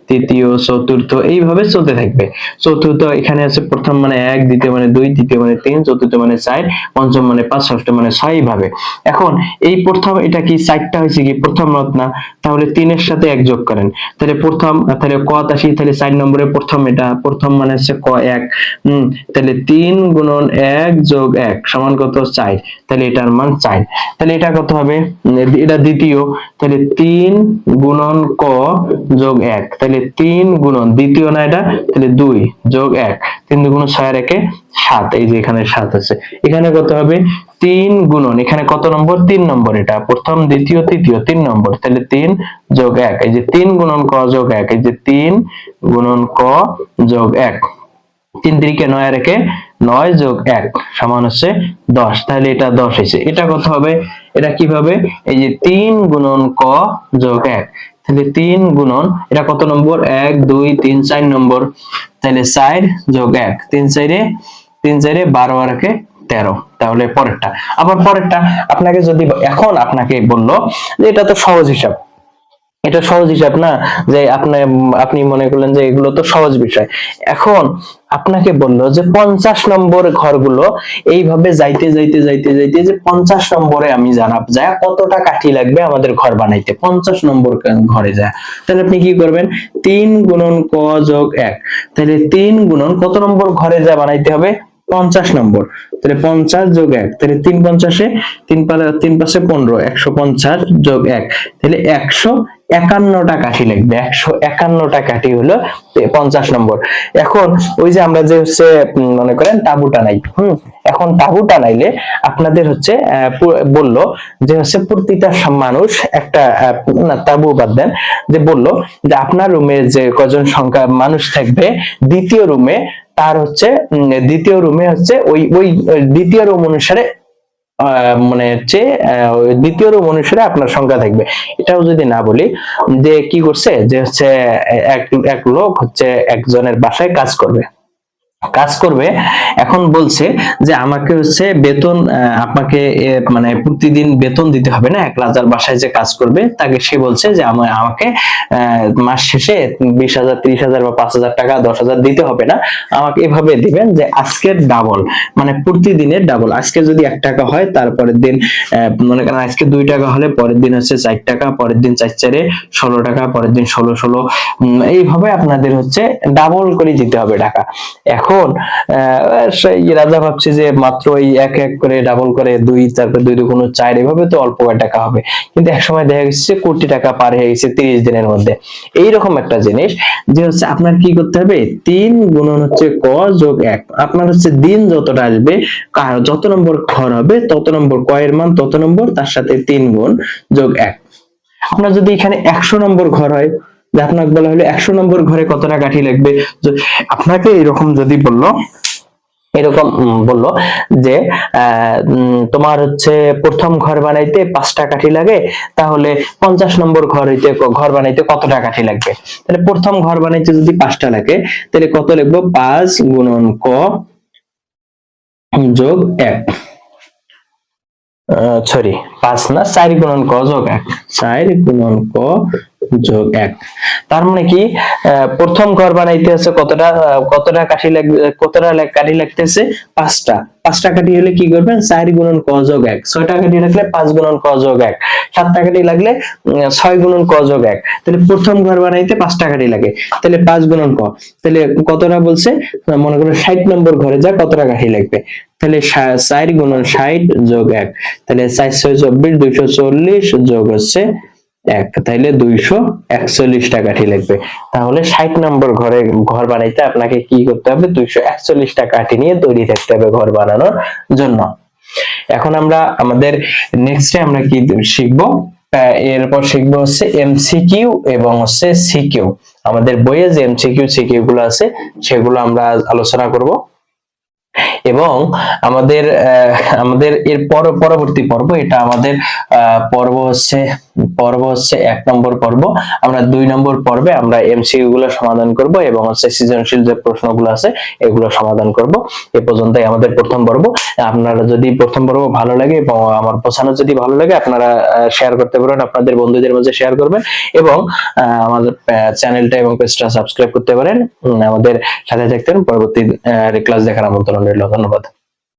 তৃতীয় চতুর্থ, এইভাবে চলতে থাকবে। চতুর্থ এখানে আছে প্রথম মানে 1, দ্বিতীয় মানে 2, তৃতীয় মানে 3, চতুর্থ মানে 4, পঞ্চম মানে 5, ষষ্ঠ মানে 6, এইভাবে। এখন এই প্রথম, এটা কি 4টা হয়েছে কি প্রথম রত না, তাহলে 3 এর সাথে 1 যোগ করেন, তাহলে প্রথম, তাহলে ক আসি, তাহলে 4 নম্বরে প্রথম, এটা প্রথম মানে হচ্ছে ক 1, তাহলে 3 গুণন 1 যোগ 1 সমান কত, 4, তাহলে এটার মান 4। তাহলে এটা কত হবে, এটা দ্বিতীয়, তাহলে 3 গুণন ক যোগ 1, তাহলে 3 গুণন দ্বিতীয় না এটা, তাহলে 2 যোগ 1, 3 গুণন 6 আর 1 7, এই যে এখানে 7 আছে। এখানে কত হবে, 3 গুণন, এখানে কত নম্বর, 3 নম্বর, এটা প্রথম দ্বিতীয় তৃতীয় 3 নম্বর, তাহলে 3 যোগ 1, এই যে 3 গুণন ক যোগ 1, এই যে 3 গুণন ক যোগ 1, 3 3 9 আর 1 9 যোগ 1 সমান হচ্ছে 10, তাহলে এটা 10 হয়েছে। এটা কত হবে, এটা কিভাবে, এই যে 3 গুণন ক যোগ 1, তাহলে 3 গুণন, এটা কত নম্বর, 1 2 3 4 নম্বর, তাহলে 4 যোগ 1, 3 4 12 আর 1 13। তাহলে পরেরটা, আবার পরেরটা আপনাকে যদি এখন আপনাকে বললো যে এটা তো সহজ হিসাব, এটা সহজ হিসাব না, যে আপনি মনে করলেন যে এগুলো তো সহজ বিষয়। এখন আপনাকে বললো যে 50 নম্বর ঘরগুলো এইভাবে যাইতে যাইতে যাইতে যাইতে, যে 50 নম্বরে আমি জানাব যায় কতটা কাঠি লাগবে আমাদের ঘর বানাইতে, 50 নম্বর ঘরে যায়, তাহলে আপনি কি করবেন, 3 গুণন ক যোগ 1, তাহলে 3 গুণন কত নম্বর ঘরে যা বানাইতে হবে, 50 নম্বর, তাহলে 50 যোগ 1, তাহলে 3 50 3 5 15, 150 যোগ 1, তাহলে 151টা কাঠি লাগবে, 151টা কাঠি হলো 50 নম্বর। এখন ওই যে আমরা যে হচ্ছে মনে করেন তাঁবুটা নাই, এখন তাঁবুটা নাইলে আপনাদের হচ্ছে বললো যে হচ্ছে প্রতিটা মানুষ একটা, না তাঁবু বাদ দেন, যে বললো যে আপনার রুমে যে কজন সংখ্যা মানুষ থাকবে দ্বিতীয় রুমে তার হচ্ছে দ্বিতীয় রুমে হচ্ছে ওই ওই দ্বিতীয় রুম অনুসারে মানে হচ্ছে ওই দ্বিতীয় রুম অনুসারে আপনার সংখ্যা থাকবে। এটাও যদি না বলি, যে কি করছে, যে হচ্ছে এক এক লোক হচ্ছে একজনের বাসায় কাজ করবে, এখন বলছে যে আমাকে হচ্ছে বেতন আপনাকে মানে প্রতিদিন বেতন দিতে হবে না, একলা যার বাসায় যে কাজ করবে তাকে সে বলছে যে আমাকে মাস শেষে 20,000 30,000 বা 5,000 টাকা 10,000 দিতে হবে না, আমাকে এভাবে দিবেন যে আজকের ডাবল, মানে প্রতিদিনের ডাবল। আজকে যদি 1 টাকা হয় তারপরের দিন মনে করেন আজকে 2 টাকা হলে পরের দিন হচ্ছে 4 টাকা, পরের দিন 4 4 16 টাকা, পরের দিন 16 এইভাবে আপনাদের হচ্ছে ডাবল করে দিতে হবে টাকা। এখন রাজা ভাবছে যে মাত্র এই এক এক করে ডাবল করে 2, তারপর 2 দুগুণ 4, এভাবে তো অল্প টাকা হবে, কিন্তু এক সময় দেখা গেছে কোটি টাকা পার হয়ে গেছে 30 দিনের মধ্যে। এইরকম একটা জিনিস যে হচ্ছে আপনার কি করতে হবে, 3 গুণন হচ্ছে ক যোগ 1, আপনার হচ্ছে দিন যতটা আসবে, যত নম্বর ঘর হবে তত নম্বর ক এর মান তত নম্বর, তার সাথে 3 গুণ যোগ 1। আপনার যদি এখানে 100 নম্বর ঘর হয়, যে আপনাকে বলা হলো 100 নম্বর ঘরে কতটা কাঠি লাগবে, আপনাকে এরকম যদি বললো যে তোমার হচ্ছে প্রথম ঘর বানাইতে 5টা কাঠি লাগে, তাহলে 50 নম্বর ঘর বানাইতে কতটা কাঠি লাগবে। তাহলে প্রথম ঘর বানাইতে যদি 5টা লাগে, তাহলে কত লিখবো, 5 গুণন ক যোগ 1, সরি 5 না, 4 গুণন ক যোগ 1, 4 গুণন ক যোগ 1। তার মানে কি প্রথম ঘর বানাইতে হচ্ছে কতটা কাঠি লাগবে, কতটা কাঠি লাগতেছে, 5টা কাঠি হলে কি করবেন, 4 গুণন ক যোগ 1, 6টা কাঠি লাগলে 5 গুণন ক যোগ 1, 7টা কাঠি লাগলে 6 গুণন ক যোগ 1। তাহলে প্রথম ঘর বানাইতে 5টা কাঠি লাগে, তাহলে 5 গুণন ক, তাহলে কতটা বলছে, মনে করো 60 নম্বর ঘরে যা কতটা কাঠি লাগবে, তাহলে 4 গুণন 60 যোগ 1, তাহলে 4 6 24 240 যোগ হচ্ছে 1, তাইলে 241 টা কাঠি লাগবে। তাহলে 60 নম্বর ঘর বানাইতে আপনাকে কি করতে হবে, 241 টা কাঠি নিয়ে তৈরি থাকতে হবে ঘর বানানোর জন্য। এখন আমরা আমাদের নেক্সটে আমরা কি শিখবো, এরপর শিখবো হচ্ছে এমসিকিউ এবং হচ্ছে সিকিউ। আমাদের বইয়ে যে এমসিকিউ সিকিউ গুলো আছে সেগুলো আমরা আলোচনা করব, এবং আমাদের এর পরবর্তী পর্ব, এটা আমাদের পর্ব হচ্ছে 1 নম্বর পর্ব। আমরা 2 নম্বর পর্বে আমরা এমসিকিউ গুলো সমাধান করব এবং হচ্ছে সৃজনশীল যে প্রশ্নগুলো আছে এগুলো সমাধান করব। এই পর্যন্তই আমাদের প্রথম পর্ব। আপনারা যদি প্রথম পর্ব ভালো লাগে এবং আমার বোঝানো যদি ভালো লাগে, আপনারা শেয়ার করতে পারেন, আপনাদের বন্ধুদের মাঝে শেয়ার করবেন, এবং আমাদের চ্যানেলটা এবং পেজটা সাবস্ক্রাইব করতে পারেন। আমাদের সাথে থাকতেন, পরবর্তী ক্লাস দেখার আমন্ত্রণ রইল। ধন্যবাদ।